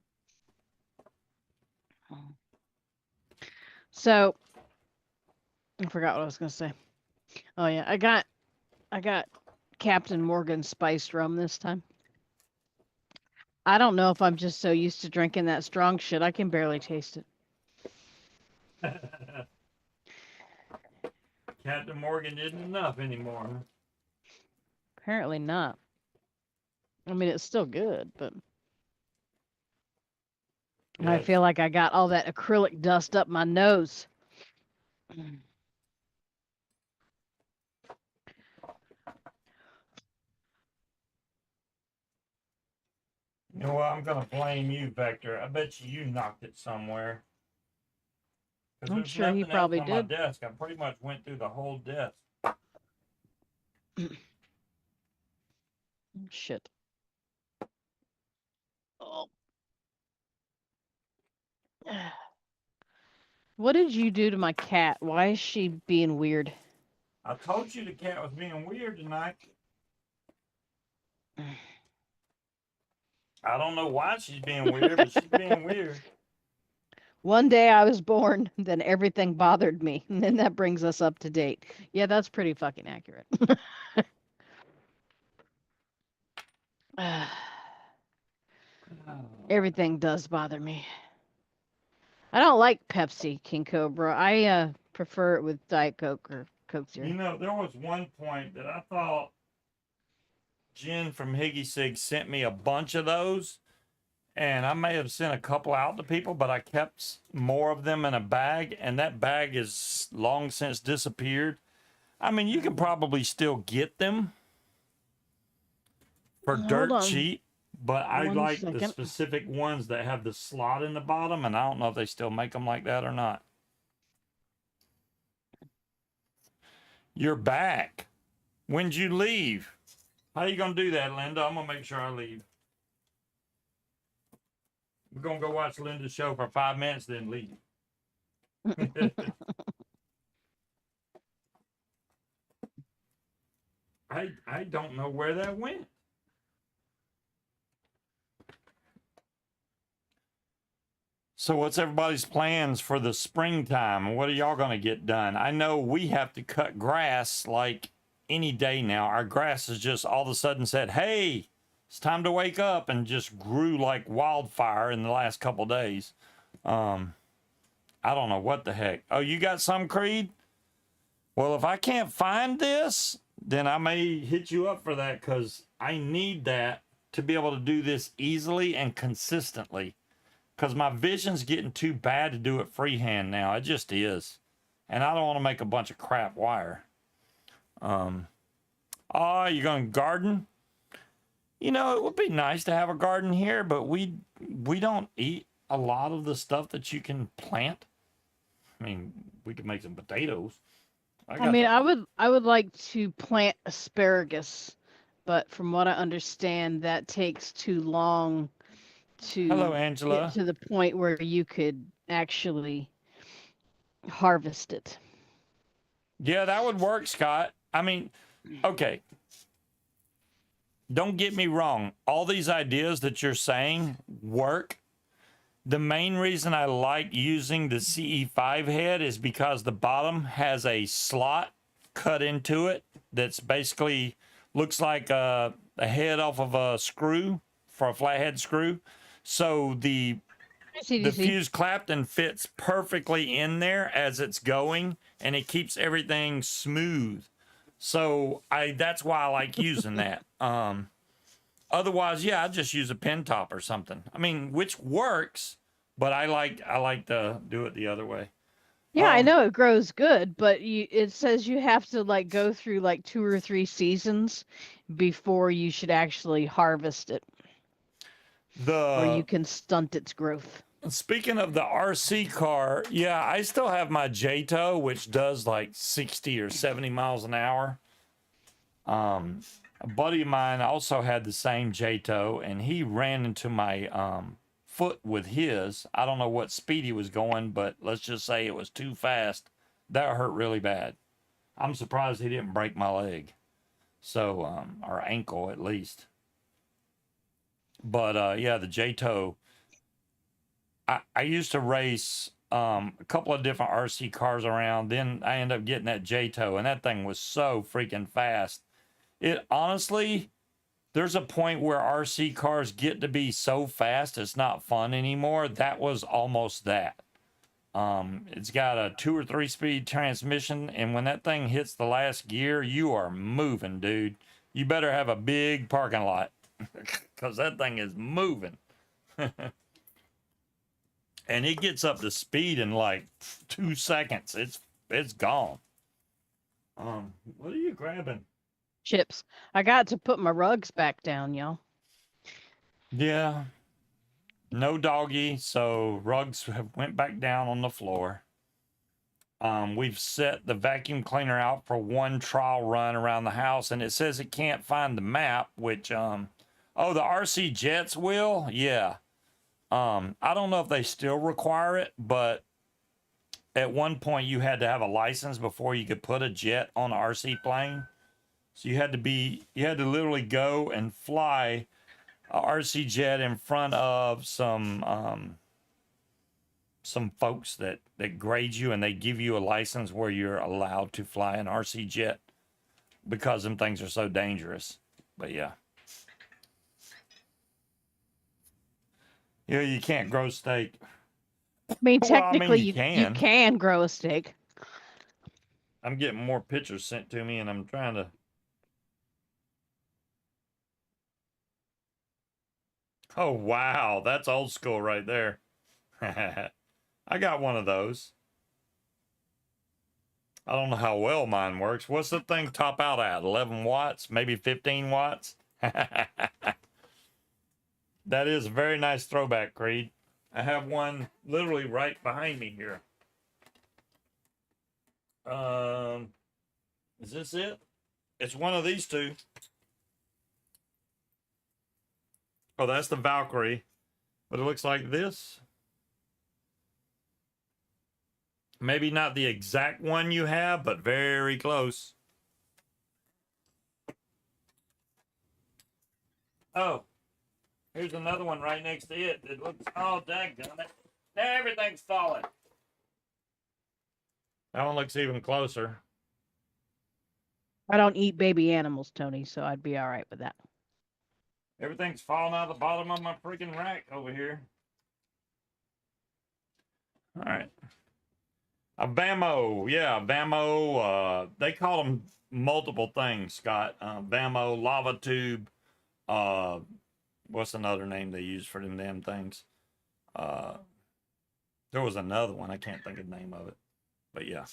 So, I forgot what I was gonna say. Oh yeah, I got Captain Morgan spiced rum this time. I don't know if I'm just so used to drinking that strong shit, I can barely taste it. Captain Morgan isn't enough anymore. Apparently not. I mean, it's still good, but Yeah, I feel like I got all that acrylic dust up my nose. You know what? I'm gonna blame you, Vector. I bet you knocked it somewhere. I'm sure he probably on did. my desk. I pretty much went through the whole desk. Shit. Oh. What did you do to my cat? Why is she being weird? I told you the cat was being weird tonight. I don't know why she's being weird, but she's being weird. One day I was born, then everything bothered me. And then that brings us up to date. Yeah, that's pretty fucking accurate. Everything does bother me. I don't like Pepsi, King Cobra. I prefer it with Diet Coke or Coke Zero. You know, there was one point that I thought Jen from e-cig sent me a bunch of those, and I may have sent a couple out to people, but I kept more of them in a bag, and that bag is long since disappeared. I mean, you can probably still get them for dirt cheap, but I like the specific ones that have the slot in the bottom, and I don't know if they still make them like that or not. You're back. When'd you leave? How you gonna do that, Linda? I'm gonna make sure I leave. We're gonna go watch Linda's show for 5 minutes, then leave. I don't know where that went. So what's everybody's plans for the springtime? What are y'all gonna get done? I know we have to cut grass like any day now. Our grass has just all of a sudden said, hey, it's time to wake up, and just grew like wildfire in the last couple days. I don't know what the heck. Oh, you got some, Creed? Well, if I can't find this, then I may hit you up for that, because I need that to be able to do this easily and consistently, because my vision's getting too bad to do it freehand now. It just is. And I don't want to make a bunch of crap wire. Oh, you're going to garden? You know, it would be nice to have a garden here, but we don't eat a lot of the stuff that you can plant. I mean, we could make some potatoes. I mean, I would like to plant asparagus, but from what I understand, that takes too long Hello, to get Angela. to the point where you could actually harvest it. Yeah, that would work, Scott. I mean, okay, don't get me wrong. All these ideas that you're saying work. The main reason I like using the CE5 head is because the bottom has a slot cut into it that's basically looks like a head off of a screw for a flathead screw. So the CDC. fuse Clapton fits perfectly in there as it's going, and it keeps everything smooth. So that's why I like using that. Otherwise, yeah, I just use a pin top or something. I mean, which works, but I like to do it the other way. Yeah, I know it grows good, but it says you have to like go through like 2 or 3 seasons before you should actually harvest it, or you can stunt its growth. Speaking of the RC car, yeah, I still have my J-Tow, which does like 60 or 70 miles an hour. A buddy of mine also had the same J-Tow, and he ran into my foot with his. I don't know what speed he was going, but let's just say it was too fast. That hurt really bad. I'm surprised he didn't break my leg. So, or ankle at least. But yeah, the J-Tow. I used to race a couple of different RC cars around. Then I ended up getting that J-Tow, and that thing was so freaking fast. It honestly, there's a point where RC cars get to be so fast it's not fun anymore. That was almost that. It's got a 2 or 3 speed transmission, and when that thing hits the last gear, you are moving, dude. You better have a big parking lot because that thing is moving. And it gets up to speed in like 2 seconds. It's gone. What are you grabbing? Chips. I got to put my rugs back down, y'all. Yeah. No doggy, so rugs have went back down on the floor. We've set the vacuum cleaner out for one trial run around the house, and it says it can't find the map, which oh, the RC Jets will? Yeah. I don't know if they still require it, but at one point you had to have a license before you could put a jet on an RC plane. So you had to literally go and fly a RC jet in front of some folks that grade you, and they give you a license where you're allowed to fly an RC jet because them things are so dangerous. But yeah. Yeah, you can't grow steak. I mean, Well, I mean, technically, you you can. can grow a steak. I'm getting more pictures sent to me, and I'm trying to. Oh, wow. That's old school right there. I got one of those. I don't know how well mine works. What's the thing top out at? 11 watts? Maybe 15 watts? That is a very nice throwback, Creed. I have one literally right behind me here. Is this it? It's one of these two. Oh, that's the Valkyrie. But it looks like this. Maybe not the exact one you have, but very close. Oh, here's another one right next to it. It looks, oh, dadgummit. Everything's falling. That one looks even closer. I don't eat baby animals, Tony, so I'd be all right with that. Everything's falling out of the bottom of my freaking rack over here. All right. A Vamo. Yeah, Vamo. They call them multiple things, Scott. Vamo, lava tube. What's another name they use for them damn things? There was another one. I can't think of the name of it. But yeah.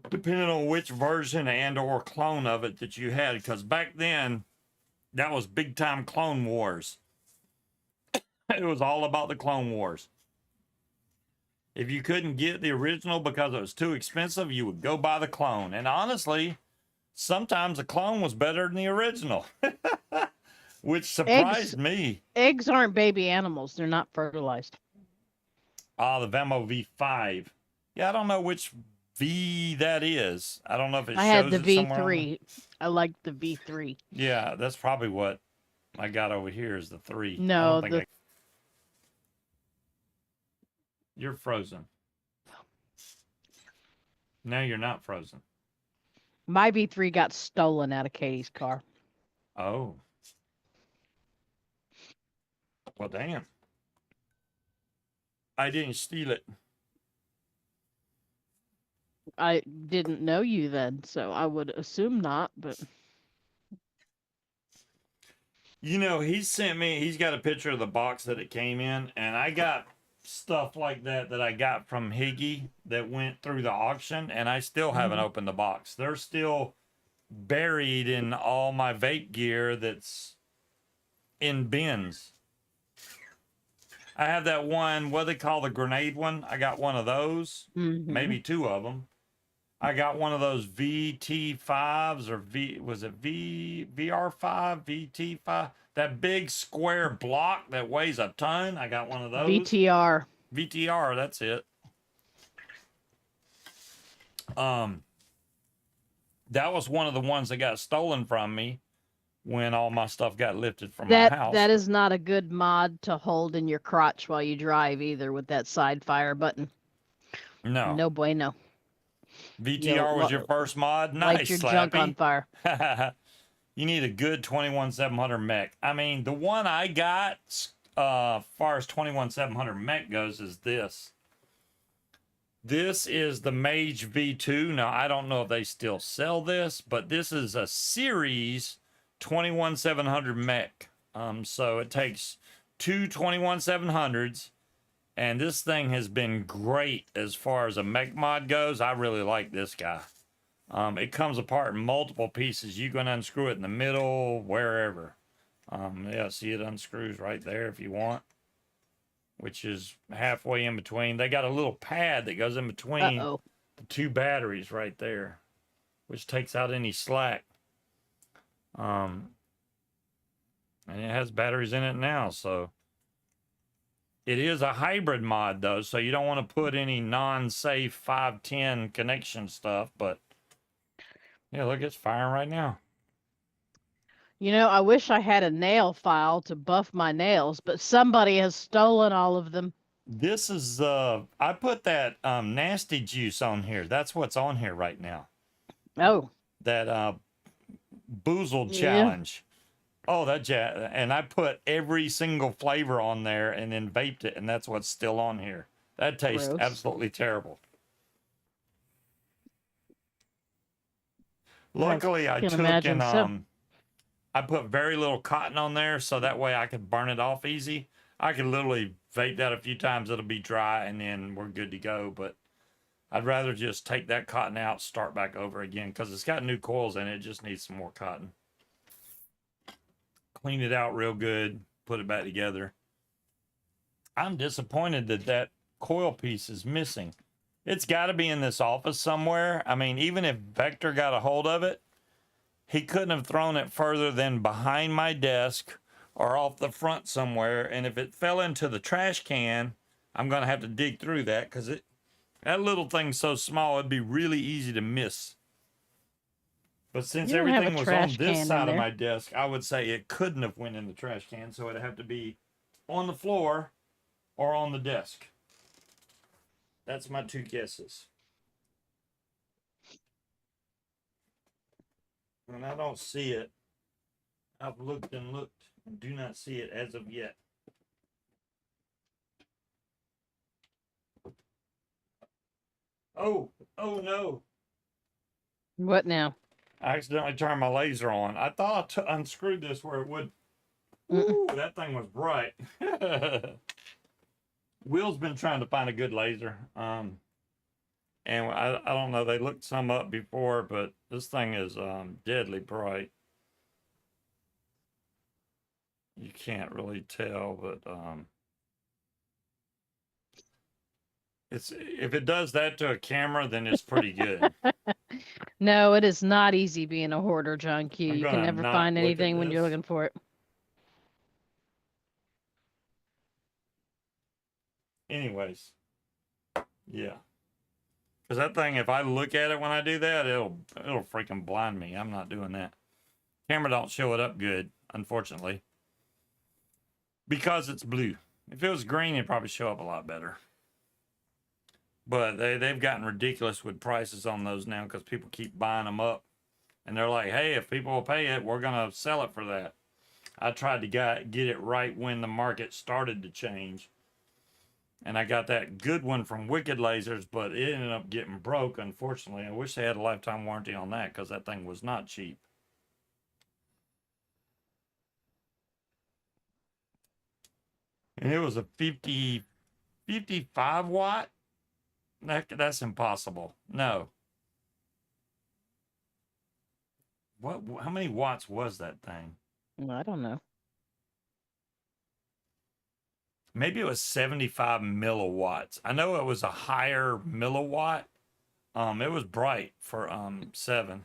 Depending on which version and or clone of it that you had, because back then that was big time Clone Wars. It was all about the Clone Wars. If you couldn't get the original because it was too expensive, you would go buy the clone. And honestly, sometimes the clone was better than the original, which Eggs surprised me. eggs aren't baby animals. They're not fertilized. Ah, the Vemo V5. Yeah, I don't know which V that is. I don't know if it I had shows the it somewhere on the... V3. I like the V3. Yeah, that's probably what I got over here is the 3. I don't No, think the You're frozen. No, you're not frozen. my V3 got stolen out of Katie's car. Oh. Well, damn. I didn't steal it. I didn't know you then, so I would assume not, but You know, he's got a picture of the box that it came in, and I got stuff like that I got from Higgy that went through the auction, and I still haven't Mhm. opened the box. They're still buried in all my vape gear that's in bins. I have that one, what they call the grenade one. I got one of those, maybe 2 of them. I got one of those VT5s or was it VR5, VT5? That big square block that weighs a ton. I got one of those. VTR. VTR, that's it. That was one of the ones that got stolen from me when all my stuff got lifted from my house. That is not a good mod to hold in your crotch while you drive either with that side fire button. No. No bueno. VTR was your first mod? Light Nice, your junk on Slappy. fire. You need a good 21700 mech. I mean, the one I got, far as 21700 mech goes, is this. This is the Mage V2. Now, I don't know if they still sell this, but this is a series 21700 mech. So it takes two 21700s, and this thing has been great as far as a mech mod goes. I really like this guy. It comes apart in multiple pieces. You can unscrew it in the middle, wherever. Yeah, see it unscrews right there if you want, which is halfway in between. They got a little pad that goes in between the 2 batteries right there, which takes out any slack. And it has batteries in it now, so it is a hybrid mod though, so you don't want to put any non-safe 510 connection stuff, but yeah, look, it's firing right now. You know, I wish I had a nail file to buff my nails, but somebody has stolen all of them. This is I put that nasty juice on here. That's what's on here right now. Oh. That boozled Yeah. challenge. Oh, and I put every single flavor on there and then vaped it, and that's what's still on here. That tastes Gross. absolutely terrible. Luckily, I took and I put very little cotton on there so that way I could burn it off easy. I could literally vape that a few times, it'll be dry, and then we're good to go. But I'd rather just take that cotton out, start back over again, because it's got new coils in it. It just needs some more cotton. Clean it out real good, put it back together. I'm disappointed that that coil piece is missing. It's got to be in this office somewhere. I mean, even if Vector got a hold of it, he couldn't have thrown it further than behind my desk or off the front somewhere. And if it fell into the trash can, I'm going to have to dig through that, because that little thing's so small, it'd be really easy to miss. But since everything was on this side of my desk, I would say it couldn't have went in the trash can. So it'd have to be on the floor or on the desk. That's my 2 guesses. And I don't see it. I've looked and looked and do not see it as of yet. Oh no. What now? I accidentally turned my laser on. I thought I unscrewed this where it would. Ooh, that thing was bright. Will's been trying to find a good laser. And I don't know, they looked some up before, but this thing is deadly bright. You can't really tell, but It's if it does that to a camera, then it's pretty good. No, it is not easy being a hoarder, John Q. I'm You can gonna never not find look at anything when you're this. looking for it. Anyways, yeah. Because that thing, if I look at it when I do that, it'll freaking blind me. I'm not doing that. Camera don't show it up good, unfortunately, because it's blue. If it was green, it'd probably show up a lot better. But they've gotten ridiculous with prices on those now because people keep buying them up, and they're like, "Hey, if people will pay it, we're gonna sell it for that." I tried to get it right when the market started to change, and I got that good one from Wicked Lasers, but it ended up getting broke. Unfortunately, I wish they had a lifetime warranty on that because that thing was not cheap. And it was a 55 watt. That's impossible. No. What? How many watts was that thing? I don't know. Maybe it was 75 milliwatts. I know it was a higher milliwatt. It was bright for 7.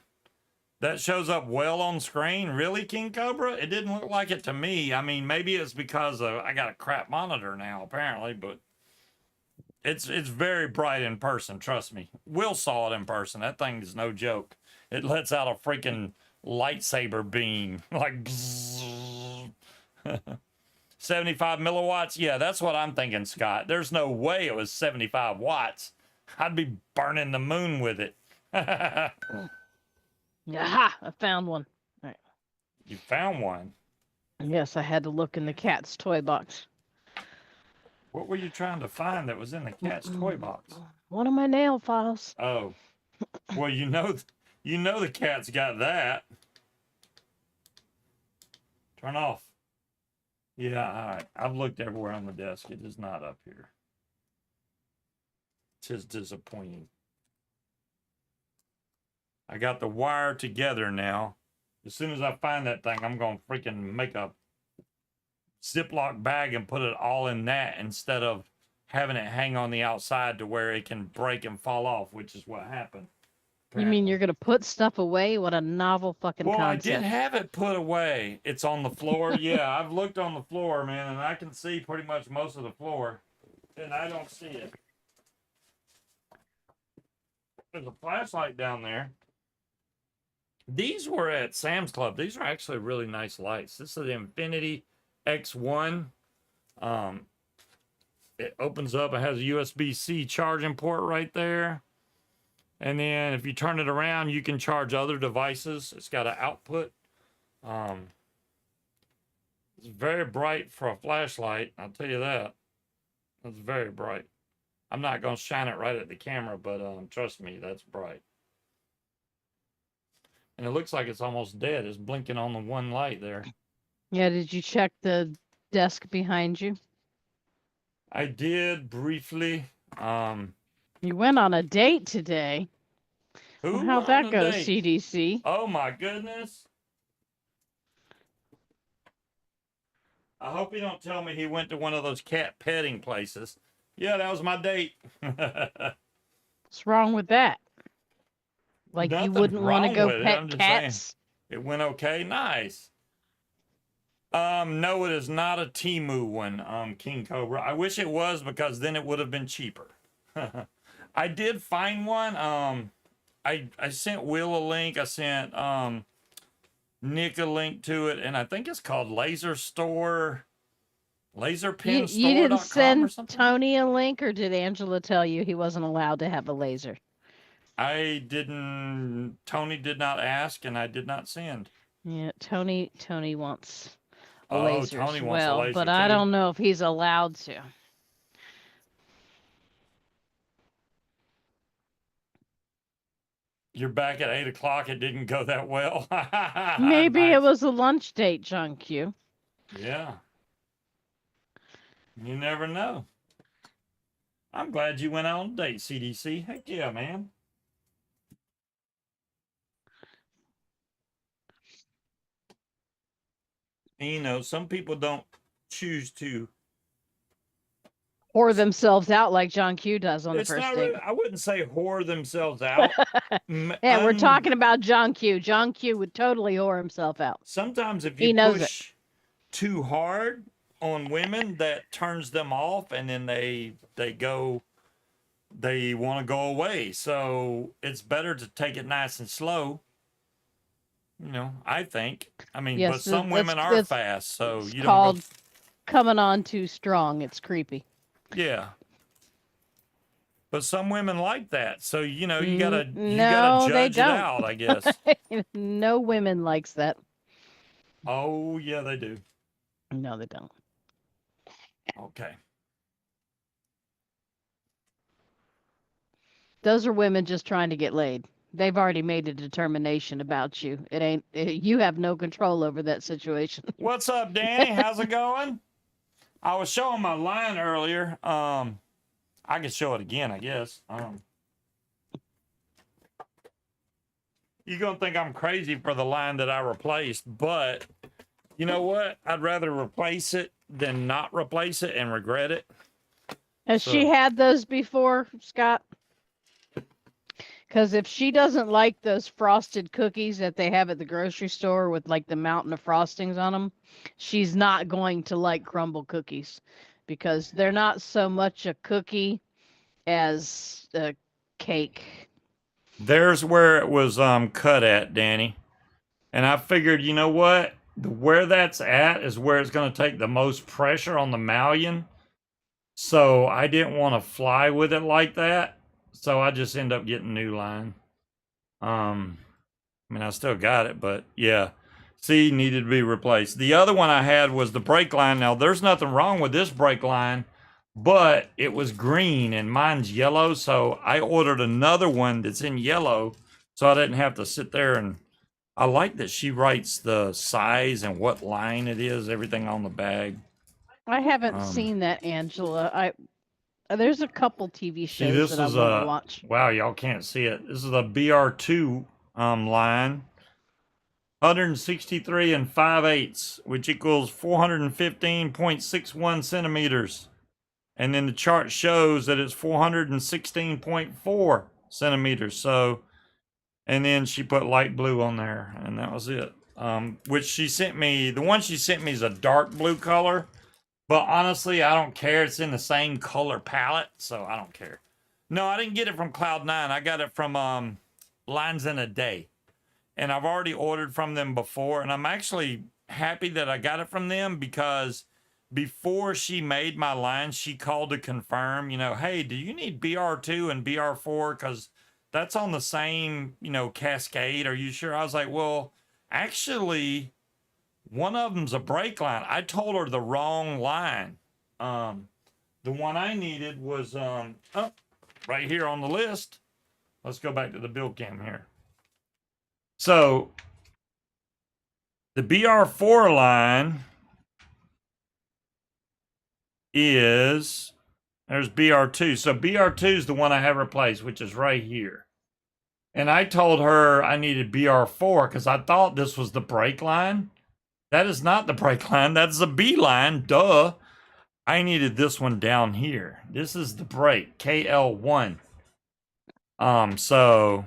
That shows up well on screen. Really, King Cobra? It didn't look like it to me. I mean, maybe it's because I got a crap monitor now, apparently, but it's very bright in person. Trust me. Will saw it in person. That thing is no joke. It lets out a freaking lightsaber beam, like bzzz. 75 milliwatts. Yeah, that's what I'm thinking, Scott. There's no way it was 75 watts. I'd be burning the moon with it. Aha! I found one. All right. You found one. Yes, I had to look in the cat's toy box. What were you trying to find that was in the cat's toy box? One of my nail files. Oh, well, you know the cat's got that. Turn off. Yeah, all right. I've looked everywhere on the desk. It is not up here. Tis disappointing. I got the wire together now. As soon as I find that thing, I'm going to freaking make a Ziploc bag and put it all in that instead of having it hang on the outside to where it can break and fall off, which is what happened. You mean you're Apparently. gonna put stuff away? What a novel fucking Well, I did concept. have it put away. It's on the floor. Yeah, I've looked on the floor, man, and I can see pretty much most of the floor, and I don't see it. There's a flashlight down there. These were at Sam's Club. These are actually really nice lights. This is the Infinity X1. Um, it opens up. It has a USB-C charging port right there. And then if you turn it around, you can charge other devices. It's got an output. It's very bright for a flashlight. I'll tell you that. It's very bright. I'm not going to shine it right at the camera, but trust me, that's bright. And it looks like it's almost dead. It's blinking on the one light there. Yeah, did you check the desk behind you? I did briefly. You went on a date today. Well, Who how'd went on that a go, date? CDC? Oh my goodness. I hope you don't tell me he went to one of those cat petting places. Yeah, that was my date. What's wrong with that? Like you Nothing's wouldn't want to wrong go with it. pet I'm just saying. cats? It went okay. Nice. No, it is not a Temu one, King Cobra. I wish it was because then it would have been cheaper. I did find one. I sent Will a link. I sent Nick a link to it, and I think it's called Laser Store, You didn't laserpinstore.com or send something. Tony a link, or did Angela tell you he wasn't allowed to have a laser? I didn't. Tony did not ask, and I did not send. Yeah, Tony wants a Oh, laser Tony as wants a well, laser but I too. don't know if he's allowed to. You're back at 8 o'clock. It didn't go that well. Maybe it Nice. was a lunch date, John Q. Yeah. You never know. I'm glad you went out on a date, CDC. Heck yeah, man. And, you know, some people don't choose to Whore themselves out like John Q does on the It's first not date. really, I wouldn't say whore themselves out. Yeah, we're talking about John Q. John Q would totally whore himself out. Sometimes if you He knows it. push too hard on women, that turns them off, and then they want to go away. So it's better to take it nice and slow. I think. I mean, but Yes, some women are fast, so it's you don't go. called coming on too strong. It's creepy. Yeah. But some women like that. So, you gotta No, they judge it don't. out, I guess. No women likes that. Oh, yeah, they do. No, they don't. Okay. Those are women just trying to get laid. They've already made a determination about you. You have no control over that situation. What's up, Danny? How's it going? I was showing my line earlier. I can show it again, I guess. You're going to think I'm crazy for the line that I replaced, but you know what? I'd rather replace it than not replace it and regret it. Has she had those before, Scott? Because if she doesn't like those frosted cookies that they have at the grocery store with like the mountain of frostings on them, she's not going to like crumble cookies because they're not so much a cookie as a cake. There's where it was cut at, Danny. And I figured, you know what? Where that's at is where it's going to take the most pressure on the malleon. So I didn't want to fly with it like that. So I just end up getting new line. I mean, I still got it, but yeah. See, needed to be replaced. The other one I had was the brake line. Now, there's nothing wrong with this brake line, but it was green and mine's yellow. So I ordered another one that's in yellow so I didn't have to sit there. And I like that she writes the size and what line it is, everything on the bag. I haven't seen that, Angela. There's a couple TV shows that I want to watch. Wow, y'all can't see it. This is a BR2 line. 163 and 5/8, which equals 415.61 centimeters. And then the chart shows that it's 416.4 centimeters. So, and then she put light blue on there, and that was it. Which she sent me, the one she sent me is a dark blue color. But honestly, I don't care. It's in the same color palette, so I don't care. No, I didn't get it from Cloud9. I got it from Lines in a Day. And I've already ordered from them before. And I'm actually happy that I got it from them because before she made my line, she called to confirm, hey, do you need BR2 and BR4? Because that's on the same, cascade. Are you sure? I was like, well, actually, one of them's a brake line. I told her the wrong line. The one I needed was right here on the list. Let's go back to the build cam here. So the BR4 line there's BR2. So BR2 is the one I have replaced, which is right here. And I told her I needed BR4 because I thought this was the brake line. That is not the brake line. That's the B line. Duh. I needed this one down here. This is the brake, KL1. So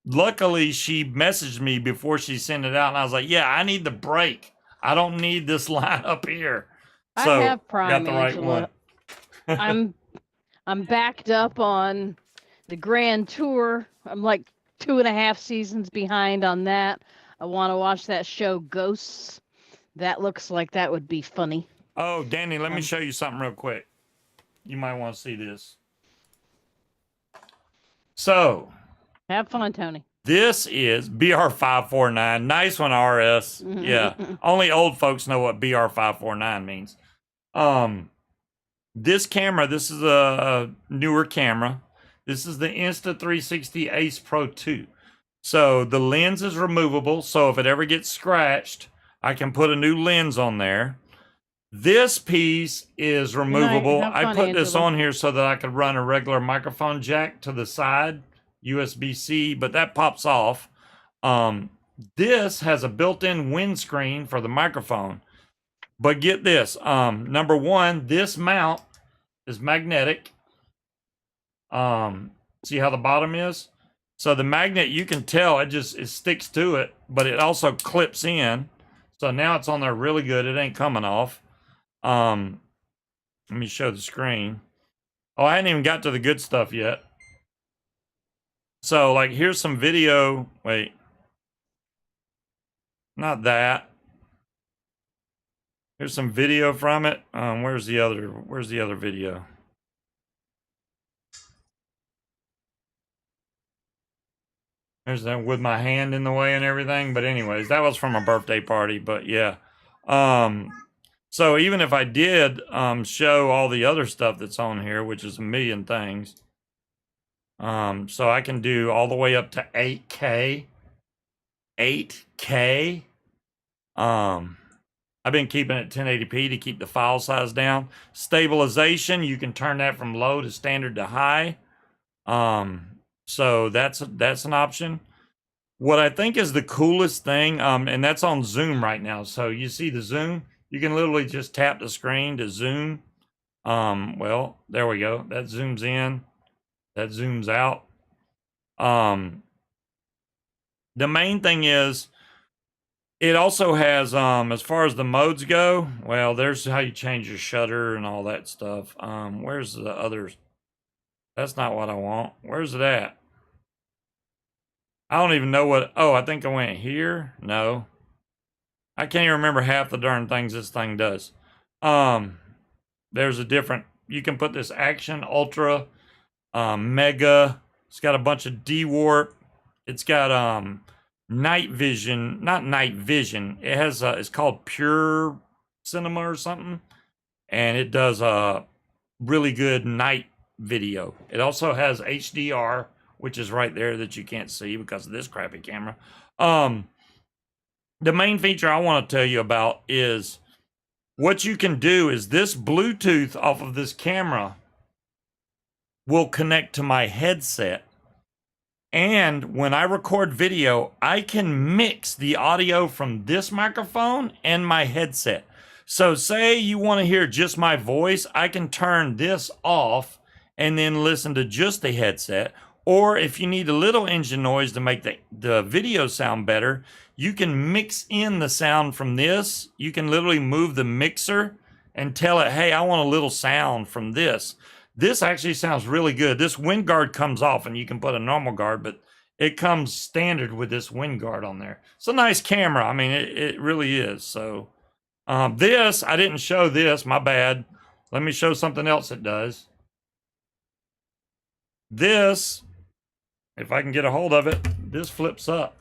luckily she messaged me before she sent it out, and I was like, yeah, I need the brake. I don't need this line up here. So I have Prime, got the right Angela. one. I'm backed up on the Grand Tour. I'm like 2.5 seasons behind on that. I want to watch that show Ghosts. That looks like that would be funny. Oh, Danny, let me show you something real quick. You might want to see this. So, have fun, Tony. This is BR549. Nice one, RS. Yeah. Only old folks know what BR549 means. This camera, this is a newer camera. This is the Insta360 Ace Pro 2. So the lens is removable. So if it ever gets scratched, I can put a new lens on there. This piece is removable. I put this on here so that I could run a regular microphone jack to the side, USB-C, but that pops off. This has a built-in windscreen for the microphone. But get this, number one, this mount is magnetic. See how the bottom is? So the magnet, you can tell it sticks to it, but it also clips in. So now it's on there really good. It ain't coming off. Let me show the screen. Oh, I hadn't even got to the good stuff yet. So like here's some video. Wait. Not that. Here's some video from it. Where's the other video? There's that with my hand in the way and everything. But anyways, that was from a birthday party. But yeah. So even if I did show all the other stuff that's on here, which is a million things, so I can do all the way up to 8K. 8K. I've been keeping it 1080p to keep the file size down. Stabilization, you can turn that from low to standard to high. So that's an option. What I think is the coolest thing, and that's on Zoom right now. So you see the Zoom, you can literally just tap the screen to zoom. Well, there we go. That zooms in, that zooms out. The main thing is, it also has, as far as the modes go, well, there's how you change your shutter and all that stuff. Where's the others? That's not what I want. Where's it at? I don't even know what, oh, I think I went here. No. I can't even remember half the darn things this thing does. There's a different, you can put this action, ultra, mega. It's got a bunch of D-warp. It's got, night vision, not night vision. It has it's called pure cinema or something, and it does a really good night video. It also has HDR, which is right there that you can't see because of this crappy camera. The main feature I want to tell you about is what you can do is this Bluetooth off of this camera will connect to my headset. And when I record video, I can mix the audio from this microphone and my headset. So say you want to hear just my voice, I can turn this off and then listen to just the headset. Or if you need a little engine noise to make the video sound better, you can mix in the sound from this. You can literally move the mixer and tell it, hey, I want a little sound from this. This actually sounds really good. This wind guard comes off and you can put a normal guard, but it comes standard with this wind guard on there. It's a nice camera. I mean, it really is. So this, I didn't show this, my bad. Let me show something else it does. This, if I can get a hold of it, this flips up.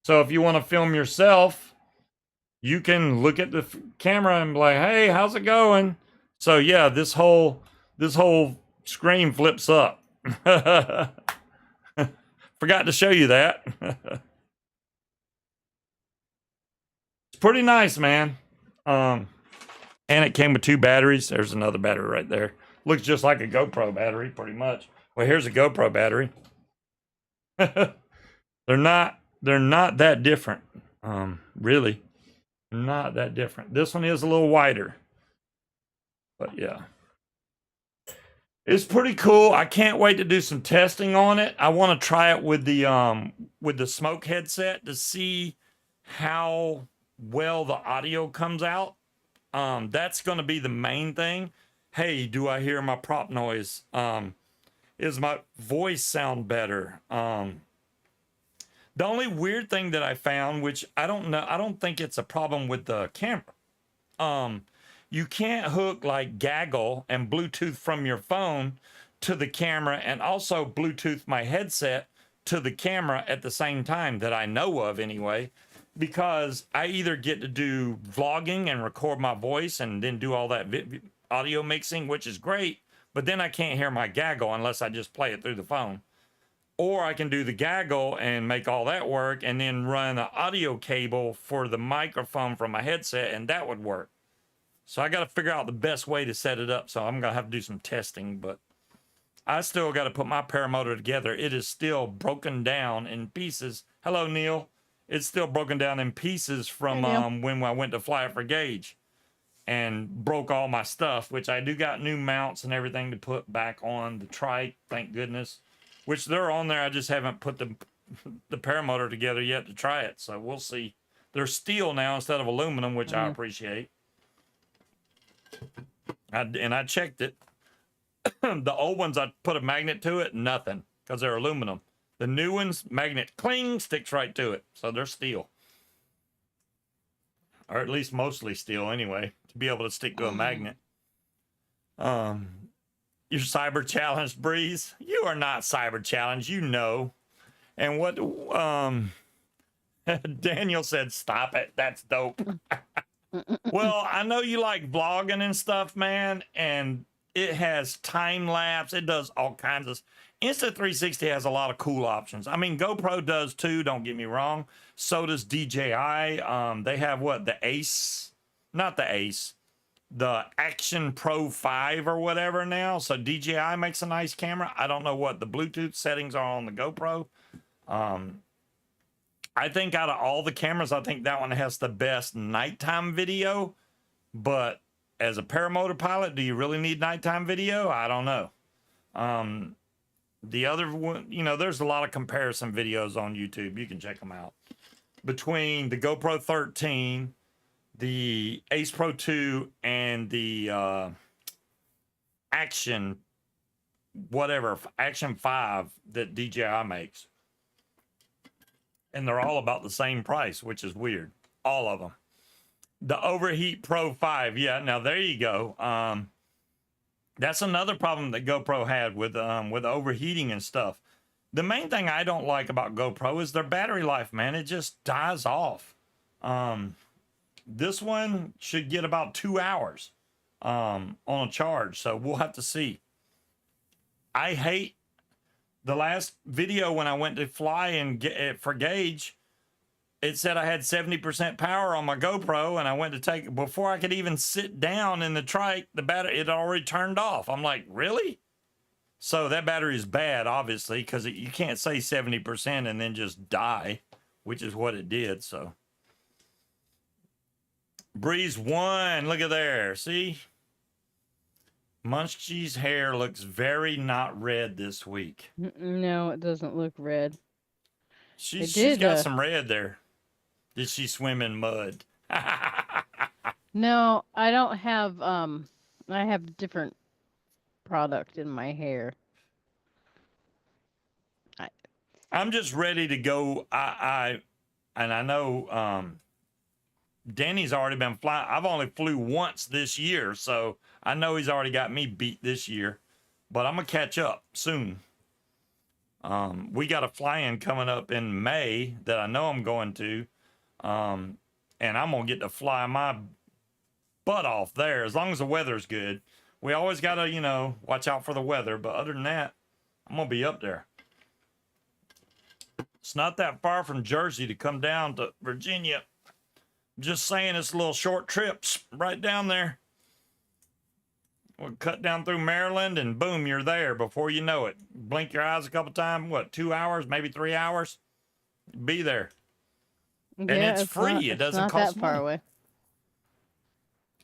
So if you want to film yourself, you can look at the camera and be like, hey, how's it going? So yeah, this whole screen flips up. Forgot to show you that. It's pretty nice, man. And it came with 2 batteries. There's another battery right there. Looks just like a GoPro battery, pretty much. Well, here's a GoPro battery. They're not that different. Really. Not that different. This one is a little wider. But yeah. It's pretty cool. I can't wait to do some testing on it. I want to try it with the smoke headset to see how well the audio comes out. That's going to be the main thing. Hey, do I hear my prop noise? Is my voice sound better? The only weird thing that I found, which I don't know, I don't think it's a problem with the camera. You can't hook like Gaggle and Bluetooth from your phone to the camera and also Bluetooth my headset to the camera at the same time that I know of anyway, because I either get to do vlogging and record my voice and then do all that audio mixing, which is great, but then I can't hear my Gaggle unless I just play it through the phone. Or I can do the Gaggle and make all that work and then run an audio cable for the microphone from my headset, and that would work. So I got to figure out the best way to set it up. So I'm going to have to do some testing, but I still got to put my paramotor together. It is still broken down in pieces. Hello, Neil. It's still broken down in pieces from when I went to fly it for Gauge. and broke all my stuff, which I do got new mounts and everything to put back on the trike, thank goodness. Which they're on there. I just haven't put the paramotor together yet to try it, so we'll see. They're steel now instead of aluminum, which I appreciate. I checked it. The old ones, I put a magnet to it, nothing, because they're aluminum. The new ones, magnet cling, sticks right to it, so they're steel. Or at least mostly steel anyway, to be able to stick to a magnet. You're cyber challenged, Breeze. You are not cyber challenged, you know. And what Daniel said, stop it. That's dope. Well, I know you like vlogging and stuff, man, and it has time lapse. It does all kinds of. Insta360 has a lot of cool options. I mean, GoPro does too. Don't get me wrong. So does DJI. They have what, the Ace, not the Ace, the Action Pro 5 or whatever now. So DJI makes a nice camera. I don't know what the Bluetooth settings are on the GoPro. I think out of all the cameras, I think that one has the best nighttime video. But as a paramotor pilot, do you really need nighttime video? I don't know. The other one, you know, there's a lot of comparison videos on YouTube. You can check them out. Between the GoPro 13, the Ace Pro 2, and the Action 5 that DJI makes. And they're all about the same price, which is weird. All of them. The Overheat Pro 5. Yeah, now there you go. That's another problem that GoPro had with overheating and stuff. The main thing I don't like about GoPro is their battery life, man. It just dies off. This one should get about 2 hours on a charge, so we'll have to see. I hate the last video when I went to fly and get it for gauge. It said I had 70% power on my GoPro, and I went to take, before I could even sit down in the trike, the battery, it already turned off. I'm like, really? So that battery is bad, obviously, because you can't say 70% and then just die, which is what it did, so. Breeze 1, look at there, see? Munchie's hair looks very not red this week. No, it doesn't look red. She's got some red there. Did she swim in mud? No, I don't have, I have different product in my hair. I'm just ready to go. And I know Danny's already been flying. I've only flew once this year, so I know he's already got me beat this year. But I'm going to catch up soon. We got a fly-in coming up in May that I know I'm going to. And I'm going to get to fly my butt off there as long as the weather's good. We always got to, you know, watch out for the weather. But other than that, I'm going to be up there. It's not that far from Jersey to come down to Virginia. Just saying, it's a little short trips right down there. We'll cut down through Maryland and boom, you're there before you know it. Blink your eyes a couple times, what, 2 hours, maybe 3 hours? Be there. Yeah, and it's free. It doesn't cost that far money. away.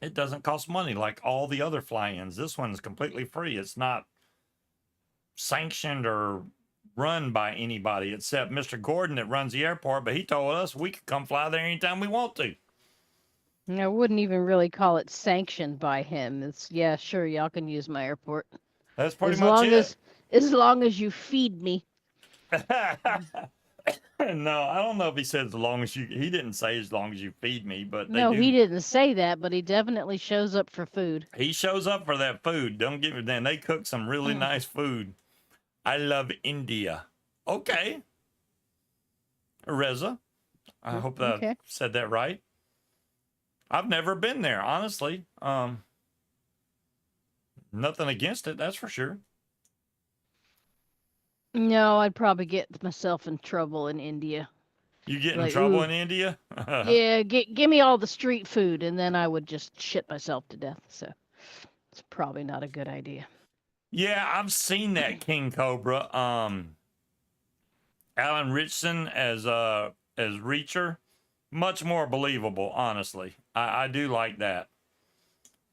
It doesn't cost money like all the other fly-ins. This one's completely free. It's not sanctioned or run by anybody except Mr. Gordon that runs the airport, but he told us we could come fly there anytime we want to. I wouldn't even really call it sanctioned by him. It's, yeah, sure, y'all can use my airport. That's pretty much it. As long as you feed me. No, I don't know if he said as long as you, he didn't say as long as you feed me, but no, he didn't say that, but he definitely shows up for food. He shows up for that food. Don't get me then. They cook some really nice food. I love India. Okay. Reza. I hope that I said that right. I've never been there, honestly. Nothing against it, that's for sure. No, I'd probably get myself in trouble in India. You get in trouble in India? Yeah, give me all the street food, and then I would just shit myself to death. So it's probably not a good idea. Yeah, I've seen that King Cobra. Alan Richson as Reacher, much more believable, honestly. I do like that.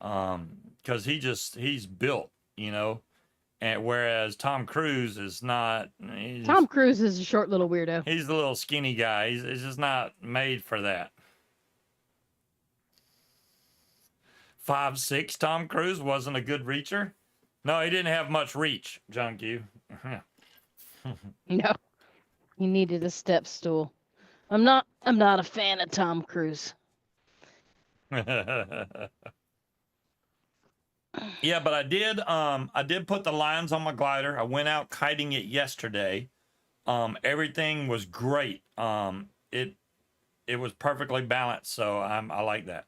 Because he's built, you know, and whereas Tom Cruise is not. Tom Cruise is a short little weirdo. He's a little skinny guy. He's just not made for that. 5'6" Tom Cruise wasn't a good reacher. No, he didn't have much reach, John Q. No, he needed a step stool. I'm not a fan of Tom Cruise. Yeah, but I did put the lines on my glider. I went out kiting it yesterday. Everything was great. It was perfectly balanced, so I like that.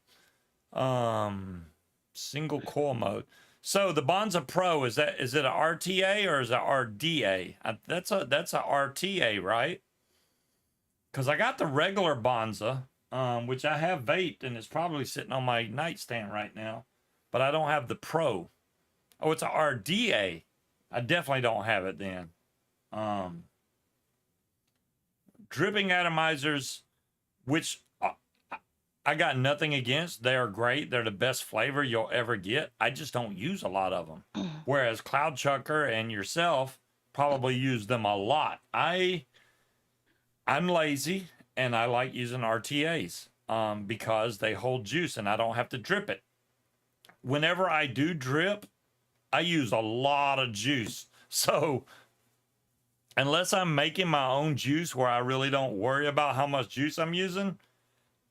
Single coil mode. So the Bonza Pro, is it a RTA or is it RDA? That's a RTA, right? Because I got the regular Bonza, which I have vaped and it's probably sitting on my nightstand right now, but I don't have the Pro. Oh, it's a RDA. I definitely don't have it then. Dripping atomizers, which I got nothing against. They are great. They're the best flavor you'll ever get. I just don't use a lot of them. Whereas Cloud Chucker and yourself probably use them a lot. I'm lazy and I like using RTAs because they hold juice and I don't have to drip it. Whenever I do drip, I use a lot of juice. So unless I'm making my own juice where I really don't worry about how much juice I'm using,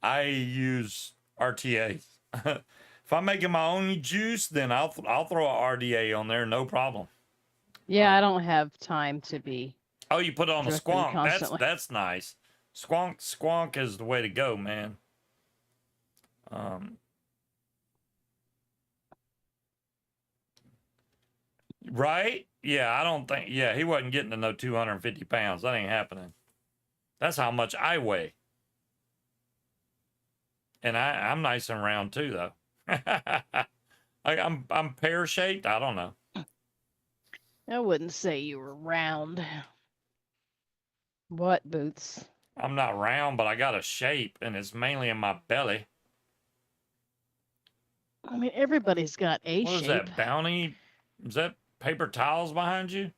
I use RTAs. If I'm making my own juice, then I'll throw a RDA on there, no problem. Yeah, I don't have time to be. Oh, you put it on a squonk. Constantly. That's nice. Squonk is the way to go, man. Right? Yeah, I don't think. Yeah, he wasn't getting to no 250 pounds. That ain't happening. That's how much I weigh. And I'm nice and round too, though. I'm pear shaped. I don't know. I wouldn't say you were round. What, Boots? I'm not round, but I got a shape, and it's mainly in my belly. I mean, everybody's got a What shape. is that, Bounty? Is that paper towels behind you?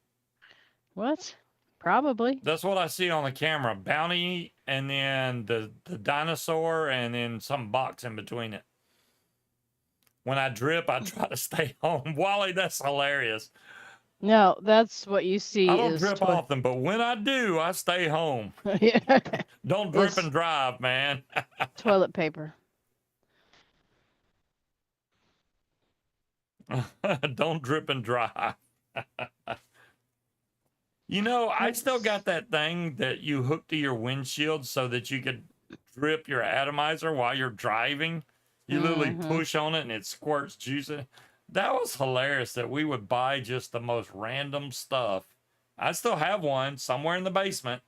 What? Probably. That's what I see on the camera. Bounty, and then the dinosaur, and then some box in between it. When I drip, I try to stay home. Wally, that's hilarious. No, that's what you see. I don't drip often, but when I do, I stay home. Yeah. Don't drip and drive, man. Toilet paper. Don't drip and drive. You know, I still got that thing that you hook to your windshield so that you could drip your atomizer while you're driving. You literally push on it and it squirts juice. That was hilarious that we would buy just the most random stuff. I still have one somewhere in the basement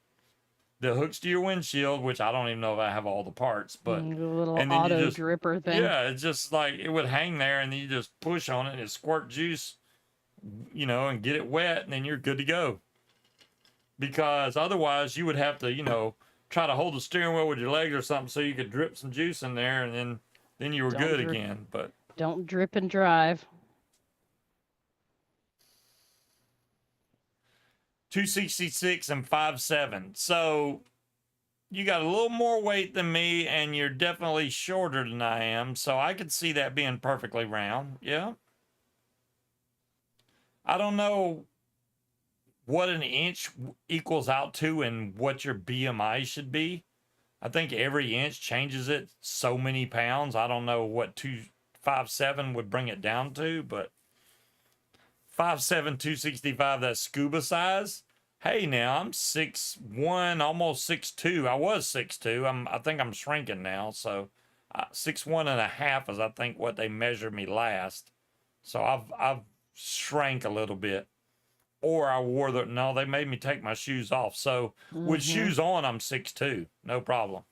that hooks to your windshield, which I don't even know if I have all the parts, but the little and then auto dripper thing. Yeah, it's just like it would hang there and then you just push on it and it squirt juice, you know, and get it wet and then you're good to go. Because otherwise you would have to, you know, try to hold the steering wheel with your legs or something so you could drip some juice in there and then you were good again. But don't drip and drive. 266 and 5'7". So you got a little more weight than me and you're definitely shorter than I am. So I could see that being perfectly round. Yeah. I don't know what an inch equals out to and what your BMI should be. I think every inch changes it so many pounds. I don't know what 257 would bring it down to, but 5'7", 265, that's scuba size. Hey, now I'm 6'1", almost 6'2". I was 6'2". I think I'm shrinking now, so 6'1 and a half is I think what they measured me last. So I've shrank a little bit. Or I wore they made me take my shoes off. So with shoes on, I'm 6'2", no problem.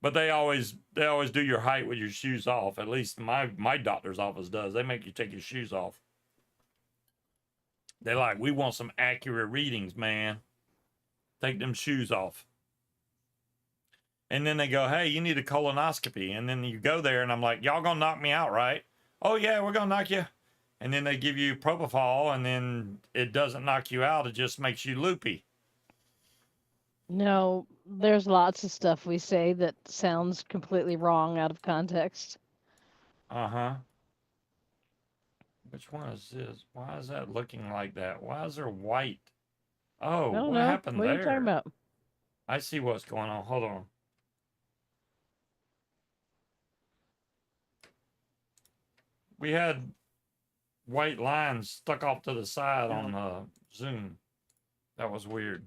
But they always do your height with your shoes off. At least my doctor's office does. They make you take your shoes off. They're like, we want some accurate readings, man. Take them shoes off. And then they go, hey, you need a colonoscopy. And then you go there and I'm like, y'all gonna knock me out, right? Oh yeah, we're gonna knock you. And then they give you propofol and then it doesn't knock you out. It just makes you loopy. No, there's lots of stuff we say that sounds completely wrong out of context. Uh-huh. Which one is this? Why is that looking like that? Why is there white? Oh, I don't what know. happened What are you talking there? about? I see what's going on. Hold on. We had white lines stuck off to the side on Oh. Zoom. That was weird.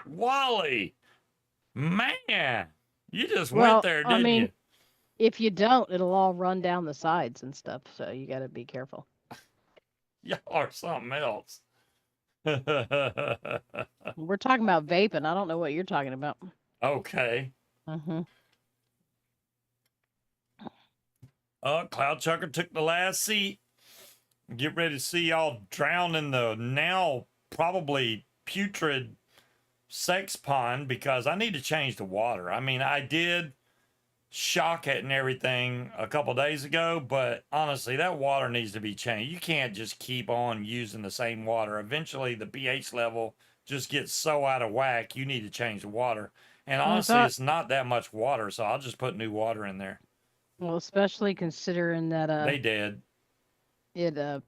Wally, man, you just went Well, there, I didn't you? mean, if you don't, it'll all run down the sides and stuff, so you got to be careful. Y'all are something else. We're talking about vaping. I don't know what you're talking about. Okay. Mhm. Cloud Chucker took the last seat. Get ready to see y'all drown in the now probably putrid sex pond because I need to change the water. I mean, I did shock it and everything a couple days ago, but honestly, that water needs to be changed. You can't just keep on using the same water. Eventually, the pH level just gets so out of whack, you need to change the water. And Well, I honestly, thought, it's not that much water, so I'll just put new water in there. well, especially considering that They did. it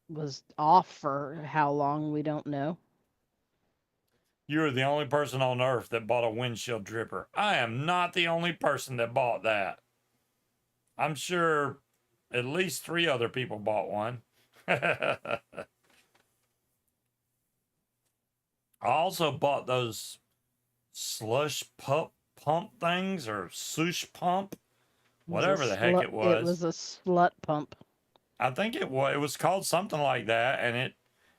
was off for how long we don't know. You're the only person on earth that bought a windshield dripper. I am not the only person that bought that. I'm sure at least 3 other people bought one. I also bought those slush pump things or sush pump, It was a whatever the heck slut. it It was. was a slut pump. I think it was called something like that, and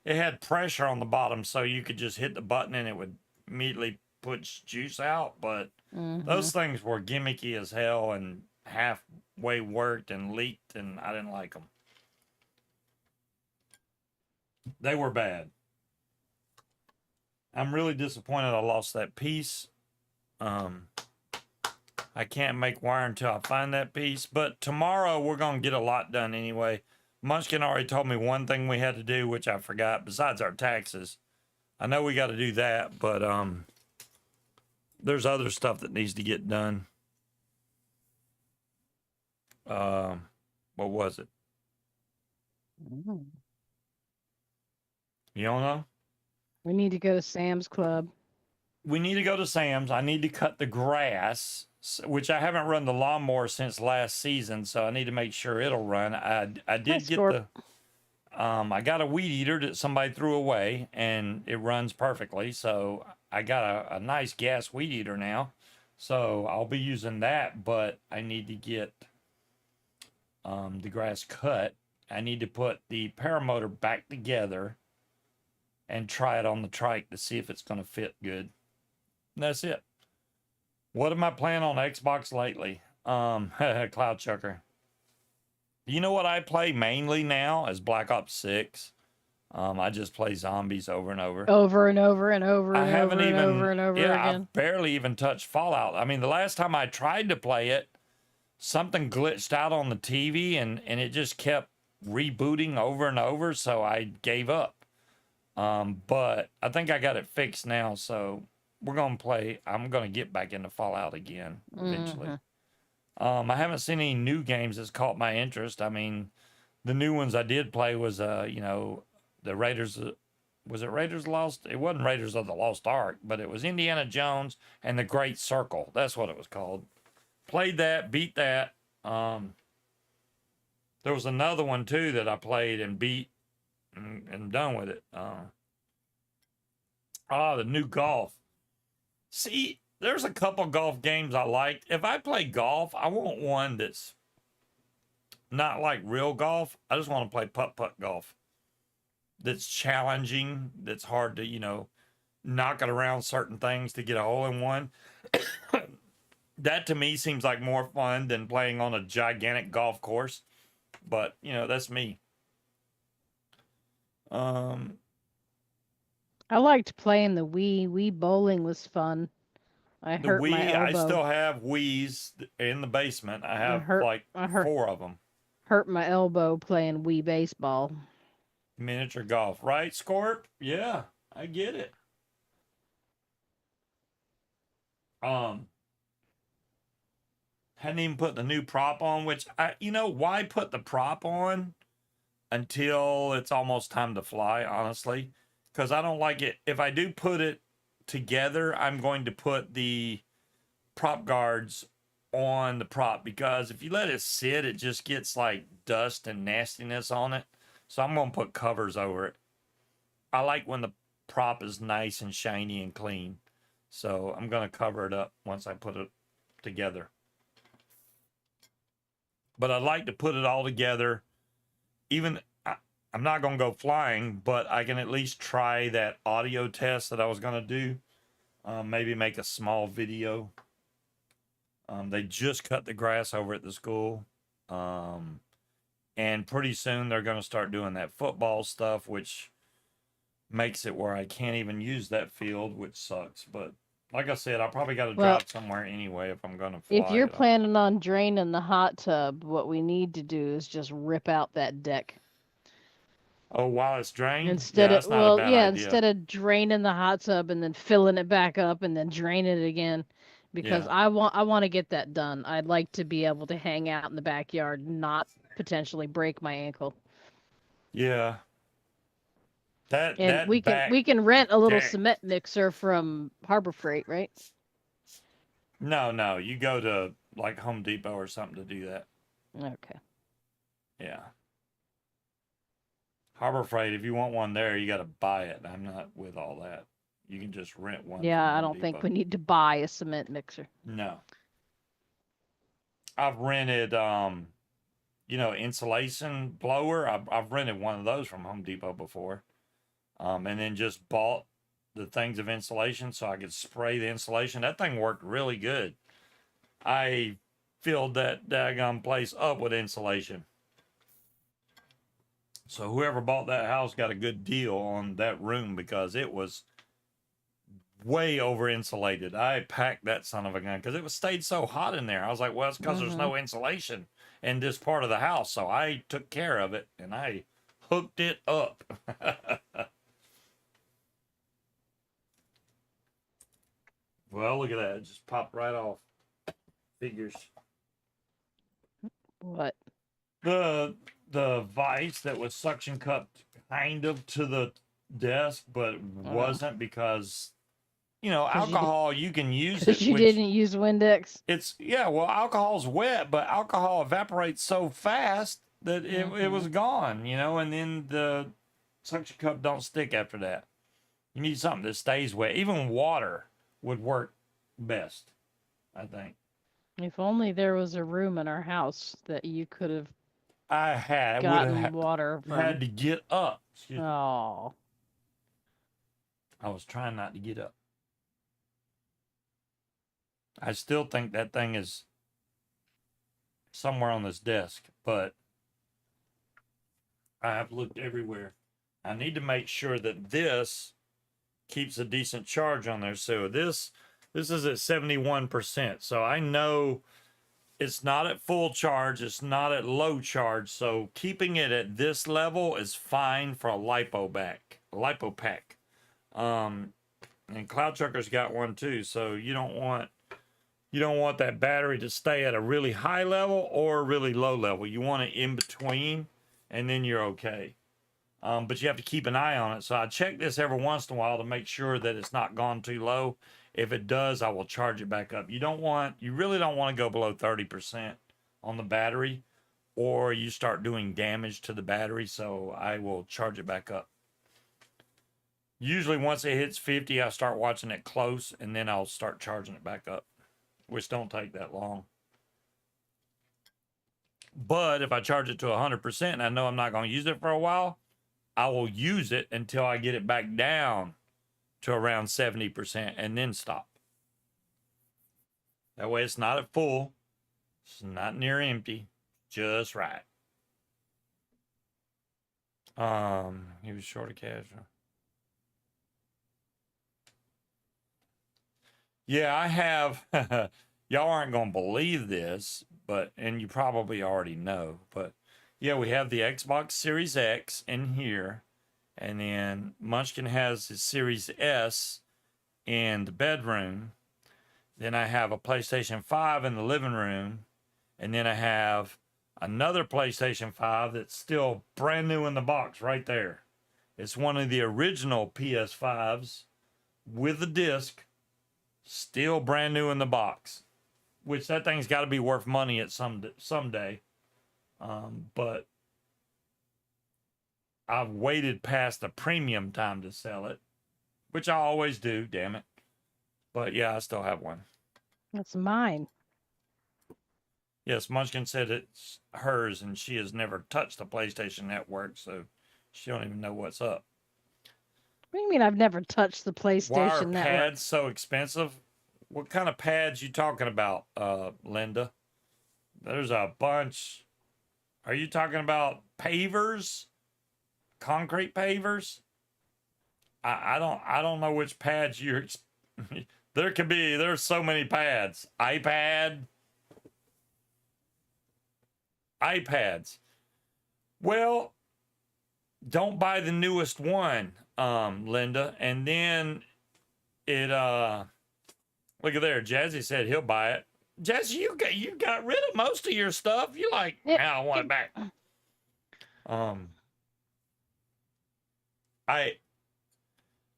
it had pressure on the bottom, so you could just hit the button and it would immediately put juice out. But Mhm. those things were gimmicky as hell and halfway worked and leaked, and I didn't like them. They were bad. I'm really disappointed I lost that piece. Um, I can't make wire until I find that piece. But tomorrow we're gonna get a lot done anyway. Munchkin already told me one thing we had to do, which I forgot, besides our taxes. I know we got to do that, but there's other stuff that needs to get done. Um, what was it? Mhm. You don't know? We need to go to Sam's Club. We need to go to Sam's. I need to cut the grass, which I haven't run the lawnmower since last season, so I need to make sure it'll run. I Hi, did get Scorp. the I got a weed eater that somebody threw away, and it runs perfectly. So I got a nice gas weed eater now. So I'll be using that, but I need to get the grass cut. I need to put the paramotor back together and try it on the trike to see if it's going to fit good. And that's it. What am I playing on Xbox lately? Cloud Chucker. You know what I play mainly now is Black Ops 6. I just play zombies over and over. Over and over and over I and haven't over and over even, and over yeah, again. I've barely even touched Fallout. I mean, the last time I tried to play it, something glitched out on the TV and it just kept rebooting over and over. So I gave up. But I think I got it fixed now. So we're going to play. I'm going to get back into Fallout again eventually. Mhm. I haven't seen any new games that's caught my interest. I mean, the new ones I did play was, the Raiders. Was it Raiders Lost? It wasn't Raiders of the Lost Ark, but it was Indiana Jones and the Great Circle. That's what it was called. Played that, beat that. There was another one too that I played and beat and done with it. The new golf. See, there's a couple golf games I liked. If I play golf, I want one that's not like real golf. I just want to play putt golf. That's challenging. That's hard to, knock it around certain things to get a hole in one. That to me seems like more fun than playing on a gigantic golf course. But, that's me. Um, I liked playing the Wii. Wii bowling was fun. I The hurt my Wii, I elbow. still have Wii's in the basement. I I have hurt like I hurt 4 of them. hurt my elbow playing Wii baseball. Miniature golf, right, Scorp? Yeah, I get it. Um, hadn't even put the new prop on, which why put the prop on until it's almost time to fly, honestly? Because I don't like it. If I do put it together, I'm going to put the prop guards on the prop because if you let it sit, it just gets like dust and nastiness on it. So I'm going to put covers over it. I like when the prop is nice and shiny and clean. So I'm going to cover it up once I put it together. But I'd like to put it all together. Even I'm not going to go flying, but I can at least try that audio test that I was going to do. Maybe make a small video. They just cut the grass over at the school. And pretty soon they're going to start doing that football stuff, which makes it where I can't even use that field, which sucks. But like I said, I probably got to Well, drop somewhere anyway if I'm going to if fly you're it all. planning on draining the hot tub, what we need to do is just rip out that deck. Oh, while it's drained? Instead Yeah, of that's not a bad idea. instead of draining the hot tub and then filling it back up and then draining it again, because Yeah. I want to get that done. I'd like to be able to hang out in the backyard, not potentially break my ankle. Yeah. That And that back we can rent a little deck. cement mixer from Harbor Freight, right? No, you go to like Home Depot or something to do that. Okay. Yeah. Harbor Freight, if you want one there, you got to buy it. I'm not with all that. You can just rent one from Yeah, I Home don't think Depot. we need to buy a cement mixer. No. I've rented insulation blower. I've rented one of those from Home Depot before. And then just bought the things of insulation so I could spray the insulation. That thing worked really good. I filled that daggone place up with insulation. So whoever bought that house got a good deal on that room because it was way over insulated. I packed that son of a gun because it was stayed so hot in there. I was like, well, it's because there's Mhm. no insulation in this part of the house. So I took care of it and I hooked it up. Well, look at that. It just popped right off. Figures. What? The vice that was suction cupped kind of to the desk, but Oh, wasn't because cuz you alcohol you can use cuz it, you which didn't use Windex. well, alcohol's wet, but alcohol evaporates so fast that it was Mhm. gone, and then the suction cup don't stick after that. You need something that stays wet. Even water would work best, I think. If only there was a room in our house that you could have I would gotten have water had from. to get up. Excuse me. Oh. I was trying not to get up. I still think that thing is somewhere on this desk, but I have looked everywhere. I need to make sure that this keeps a decent charge on there. So this is at 71%. So I know it's not at full charge, it's not at low charge. So keeping it at this level is fine for a lipo pack. And Cloud Trucker's got one too. So you don't want that battery to stay at a really high level or a really low level. You want it in between, and then you're okay. But you have to keep an eye on it. So I check this every once in a while to make sure that it's not gone too low. If it does, I will charge it back up. You really don't want to go below 30% on the battery, or you start doing damage to the battery. So I will charge it back up. Usually once it hits 50, I start watching it close, and then I'll start charging it back up, which don't take that long. But if I charge it to 100% and I know I'm not going to use it for a while, I will use it until I get it back down to around 70% and then stop. That way it's not at full, it's not near empty, just right. He was short of cash. Yeah, I have. Y'all aren't going to believe this, but, and you probably already know, but yeah, we have the Xbox Series X in here. And then Munchkin has his Series S in the bedroom. Then I have a PlayStation 5 in the living room. And then I have another PlayStation 5 that's still brand new in the box right there. It's one of the original PS5s with a disc, still brand new in the box. Which that thing's got to be worth money at someday. But I've waited past the premium time to sell it, which I always do. Damn it! But yeah, I still have one. That's mine. Yes, Munchkin said it's hers, and she has never touched the PlayStation Network, so she don't even know what's up. What do you mean I've never touched the Why are PlayStation Network? pads so expensive? What kind of pads you talking about, Linda? There's a bunch. Are you talking about pavers? Concrete pavers? I don't know which pads you're. There's so many pads. iPads. Well, don't buy the newest one, Linda. And then it look at there. Jazzy said he'll buy it. Jazzy, you got rid of most of your stuff. You like, now I want it back. I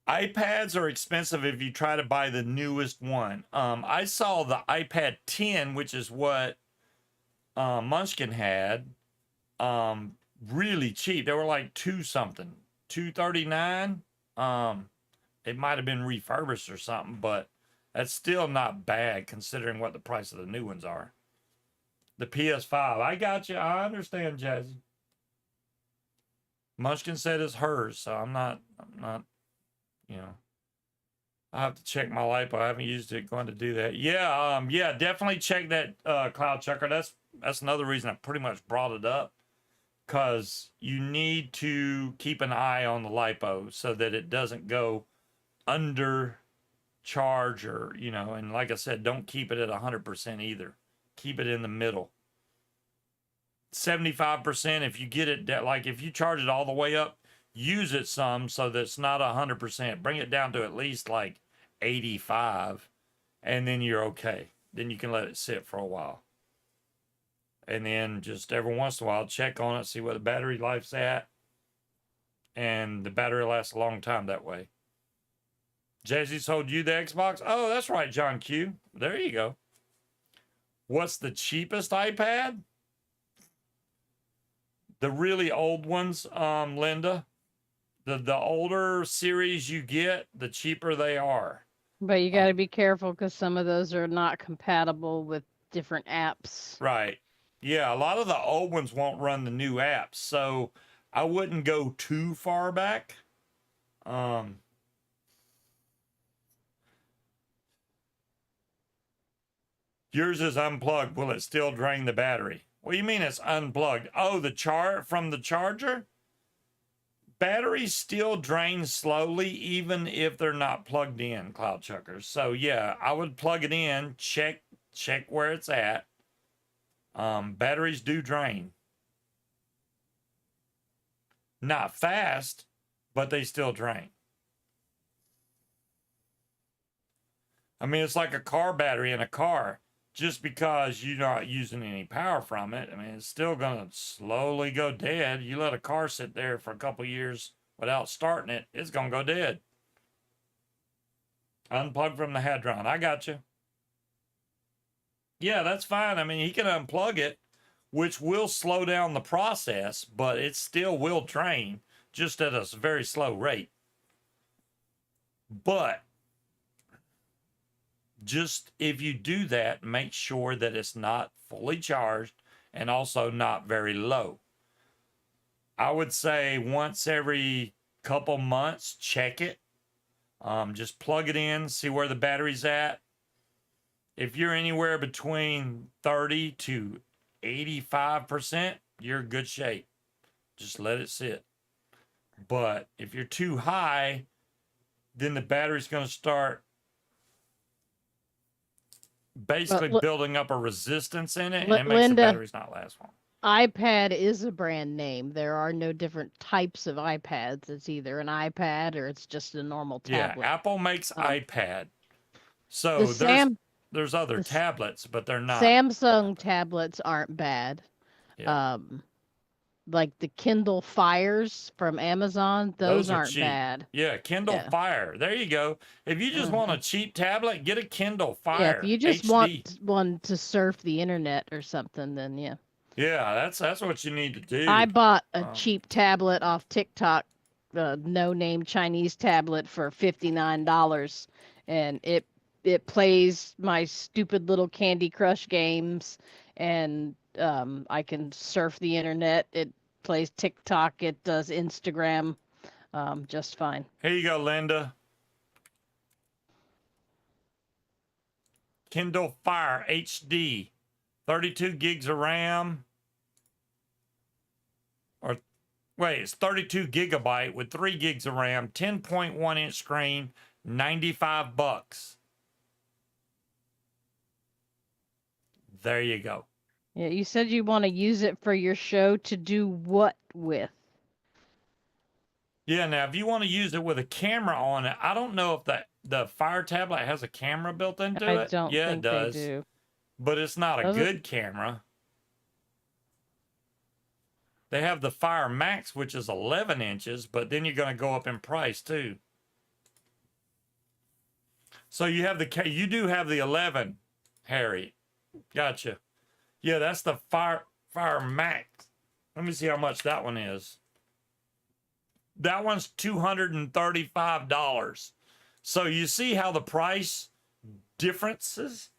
iPads are expensive if you try to buy the newest one. I saw the iPad 10, which is what Munchkin had, really cheap. They were like two something, $239. It might have been refurbished or something, but that's still not bad considering what the price of the new ones are. The PS5, I got you. I understand, Jazzy. Munchkin said it's hers, so I'm not, you know. I have to check my lipo. I haven't used it. Going to do that. Yeah, definitely check that cloud checker. That's another reason I pretty much brought it up, because you need to keep an eye on the lipo so that it doesn't go under charge, or and like I said, don't keep it at 100% either. Keep it in the middle. 75%, if you get it, like if you charge it all the way up, use it some so that it's not 100%. Bring it down to at least like 85, and then you're okay. Then you can let it sit for a while. And then just every once in a while, check on it, see where the battery life's at. And the battery lasts a long time that way. Jazzy sold you the Xbox? Oh, that's right, John Q. There you go. What's the cheapest iPad? The really old ones, Linda. The older series you get, the cheaper they are. But you got to be careful because some of those are not compatible with different apps. Right. Yeah, a lot of the old ones won't run the new apps, so I wouldn't go too far back. Yours is unplugged. Will it still drain the battery? What do you mean it's unplugged? Oh, from the charger? Batteries still drain slowly even if they're not plugged in, cloud chuckers. So yeah, I would plug it in, check where it's at. Batteries do drain. Not fast, but they still drain. I mean, it's like a car battery in a car. Just because you're not using any power from it, I mean, it's still going to slowly go dead. You let a car sit there for a couple years without starting it, it's going to go dead. Unplug from the hadron. I got you. Yeah, that's fine. I mean, he can unplug it, which will slow down the process, but it still will drain, just at a very slow rate. But just if you do that, make sure that it's not fully charged and also not very low. I would say once every couple months, check it. Just plug it in, see where the battery's at. If you're anywhere between 30 to 85%, you're in good shape. Just let it sit. But if you're too high, then the battery's going to start basically Well, building up a resistance in it, and it makes the Linda, batteries not last long. iPad is a brand name. There are no different types of iPads. It's either an iPad or it's just a normal Yeah, tablet. Apple makes Um, iPad. the So Sam there's other the S- tablets, but they're not Samsung tablets. tablets aren't bad. Yeah. Um, like the Kindle Fires from Amazon, those Those are aren't cheap. bad. Yeah, Kindle Yeah. Fire. There you go. If you just want Uh-huh. a cheap tablet, get a Kindle Yeah, if Fire you just HD. want one to surf the internet or something, then yeah. Yeah, that's what you need to I do. bought a Um, cheap tablet off TikTok, no name Chinese tablet for $59, and it plays my stupid little Candy Crush games, and I can surf the internet. It plays TikTok. It does Instagram, just fine. Here you go, Linda. Kindle Fire HD, 32 gigs of RAM, or wait, it's 32 gigabyte with 3 gigs of RAM, 10.1-inch screen, $95. There you go. Yeah, you said you want to use it for your show to do what with? Yeah, now if you want to use it with a camera on it, I don't know if the Fire tablet has a camera built into I it. don't Yeah, it think they does, do. but it's not a Does it? good camera. They have the Fire Max, which is 11 inches, but then you're going to go up in price too. So you have you do have the 11, Harry. Gotcha. Yeah, that's the Fire Max. Let me see how much that one is. That one's $235. So you see how the price differences?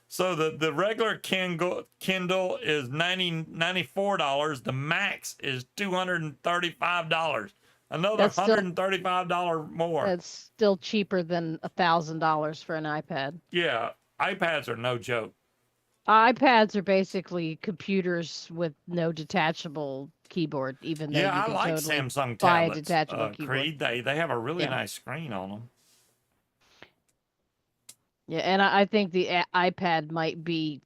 So the regular Kindle is $94. The Max is $235. Another That's still $135 more. That's still cheaper than $1,000 for an iPad. Yeah, iPads are no joke. iPads are basically computers with no detachable keyboard, even though Yeah, you I can like totally Samsung buy a tablets, detachable keyboard. Creed. They have a really Yeah. nice screen on them. Yeah, and I think the iPad might be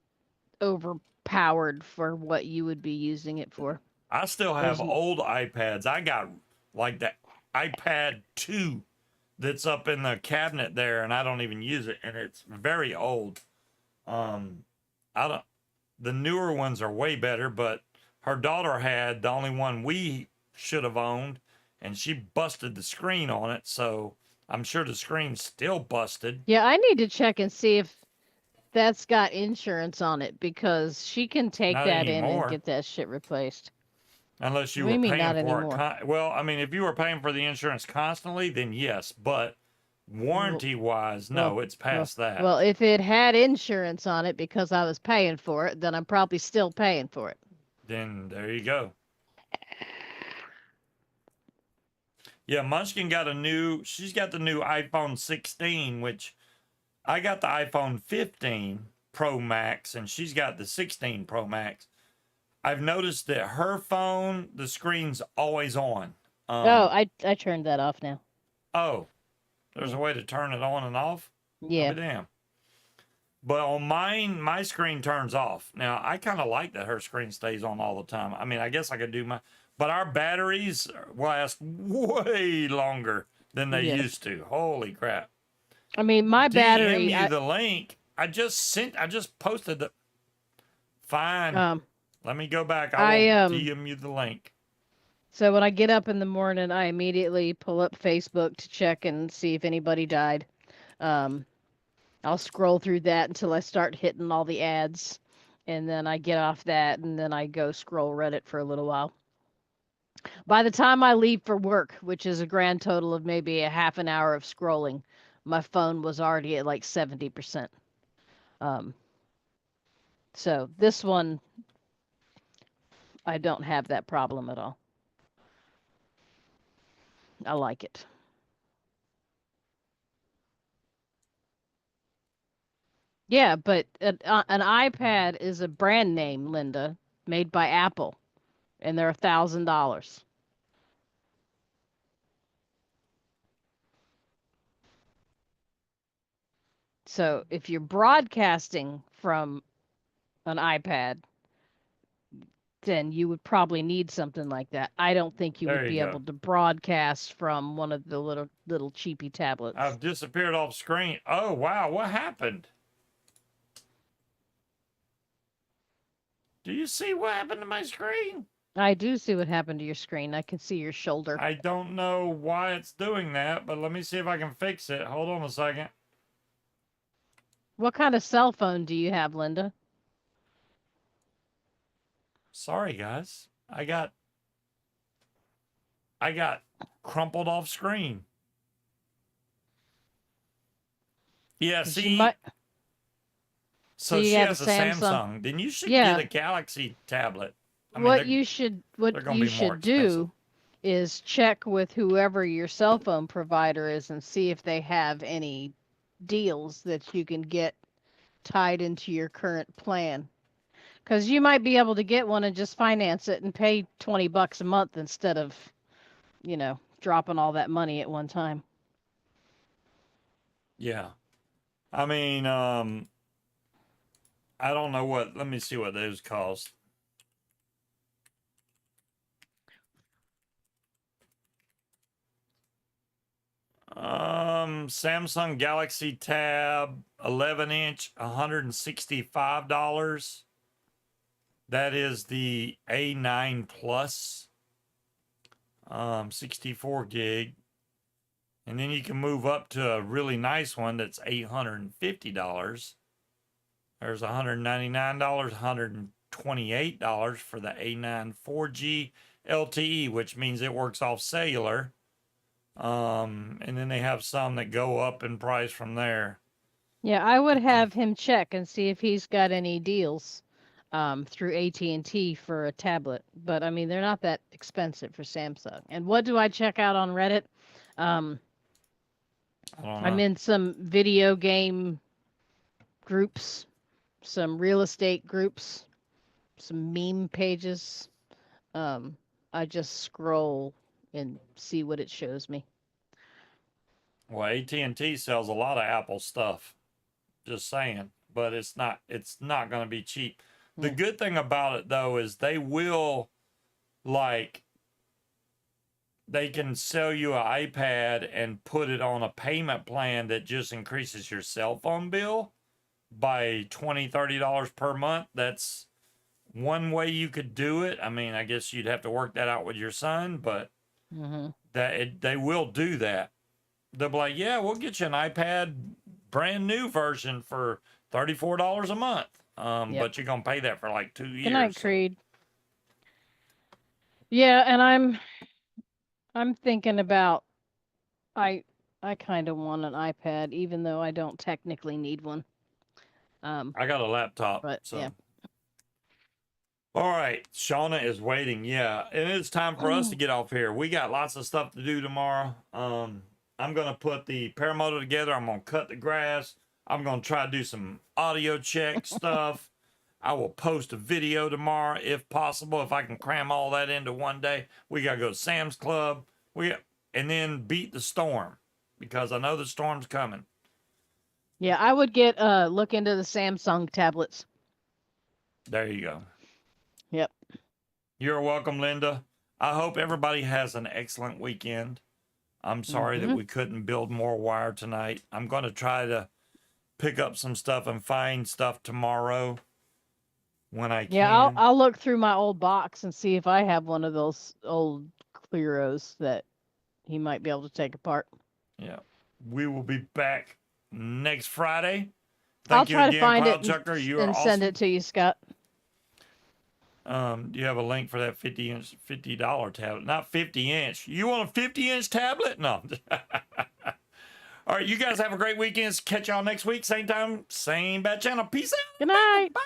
overpowered for what you would be using it for. I still have There's old iPads. I got like the iPad 2 that's up in the cabinet there, and I don't even use it, and it's very old. Um, I don't. The newer ones are way better, but her daughter had the only one we should have owned, and she busted the screen on it. So I'm sure the screen's still busted. Yeah, I need to check and see if that's got insurance on it because she can take Not that in and anymore, get that shit replaced. unless you What do were you mean paying not for it. anymore? Well, I mean, if you were paying for the insurance constantly, then yes, but Well, warranty wise, well, no, it's well, past that. well, if it had insurance on it because I was paying for it, then I'm probably still paying for it. Then there you go. Yeah, Munchkin got she's got the new iPhone 16, which I got the iPhone 15 Pro Max, and she's got the 16 Pro Max. I've noticed that her phone, the screen's always on. Oh, I turned that off now. Oh, there's Yeah. a way to turn it on and off? I'll Yeah. be damned. But on mine, my screen turns off. Now, I kind of like that her screen stays on all the time. I mean, I guess I could do but our batteries last way longer than they Yeah. used to. Holy crap. I mean, my DM battery, you the link. I just posted the. Fine. um Let me go back. I I will DM you the link. so when I get up in the morning, I immediately pull up Facebook to check and see if anybody died. Um I'll scroll through that until I start hitting all the ads, and then I get off that, and then I go scroll Reddit for a little while. By the time I leave for work, which is a grand total of maybe a half an hour of scrolling, my phone was already at like 70%. Um, so this one, I don't have that problem at all. I like it. Yeah, but an iPad is a brand name, Linda, made by Apple, and they're $1,000. So if you're broadcasting from an iPad, then you would probably need something like that. I don't think you There would you be go. able to broadcast from one of the little cheapy tablets. I've disappeared off screen. Oh, wow. What happened? Do you see what happened to my screen? I do see what happened to your screen. I can see your shoulder. I don't know why it's doing that, but let me see if I can fix it. Hold on a second. What kind of cell phone do you have, Linda? Sorry, guys. I got crumpled off screen. Yeah, 'Cause see. So So you she have a has a Samsung. Samsung. Then you should Yeah. get a Galaxy tablet. I mean, What they're you should gonna be more expensive. do is check with whoever your cell phone provider is and see if they have any deals that you can get tied into your current plan. Because you might be able to get one and just finance it and pay $20 a month instead of, dropping all that money at one time. Yeah. I mean, I don't know what. Let me see what those cost. Samsung Galaxy Tab 11-inch, $165. That is the A9 Plus, 64 gig. And then you can move up to a really nice one that's $850. There's $199, $128 for the A9 4G LTE, which means it works off cellular. And then they have some that go up in price from there. Yeah, I would have him check and see if he's got any deals through AT&T for a tablet. But I mean, they're not that expensive for Samsung. And what do I check out on Reddit? I don't know. I'm in some video game groups, some real estate groups, some meme pages. I just scroll and see what it shows me. Well, AT&T sells a lot of Apple stuff. Just saying, but it's not going to be cheap. The good thing about it though is they can sell you an iPad and put it on a payment plan that just increases your cell phone bill by $20-$30 per month. That's one way you could do it. I mean, I guess you'd have to work that out with your son, but they will do that. They'll be like, yeah, we'll get you an iPad brand new version for $34 a month. But you're gonna pay that for like 2 years. Good night, Creed. Yeah, and I'm thinking about I kind of want an iPad, even though I don't technically need one. I got a laptop, but so. yeah. All right, Shauna is waiting. Yeah, and it's time for us to get off here. We got lots of stuff to do tomorrow. I'm gonna put the paramotor together. I'm gonna cut the grass. I'm gonna try to do some audio check stuff. I will post a video tomorrow if possible. If I can cram all that into one day, we gotta go to Sam's Club. And then beat the storm because I know the storm's coming. Yeah, I would look into the Samsung tablets. There you go. Yep. You're welcome, Linda. I hope everybody has an excellent weekend. I'm sorry that we couldn't build more wire tonight. I'm going to try to pick up some stuff and find stuff tomorrow when I can. Yeah, I'll look through my old box and see if I have one of those old Clearos that he might be able to take apart. Yeah. We will be back next Friday. I'll Thank you try again, to find Cloud it Chucker. You are and awesome. send it to you, Scott. Do you have a link for that $50 tablet? Not 50-inch. You want a 50-inch tablet? No. All right, you guys have a great weekend. Catch y'all next week. Same time, same bad channel. Peace out. Good night. Bye.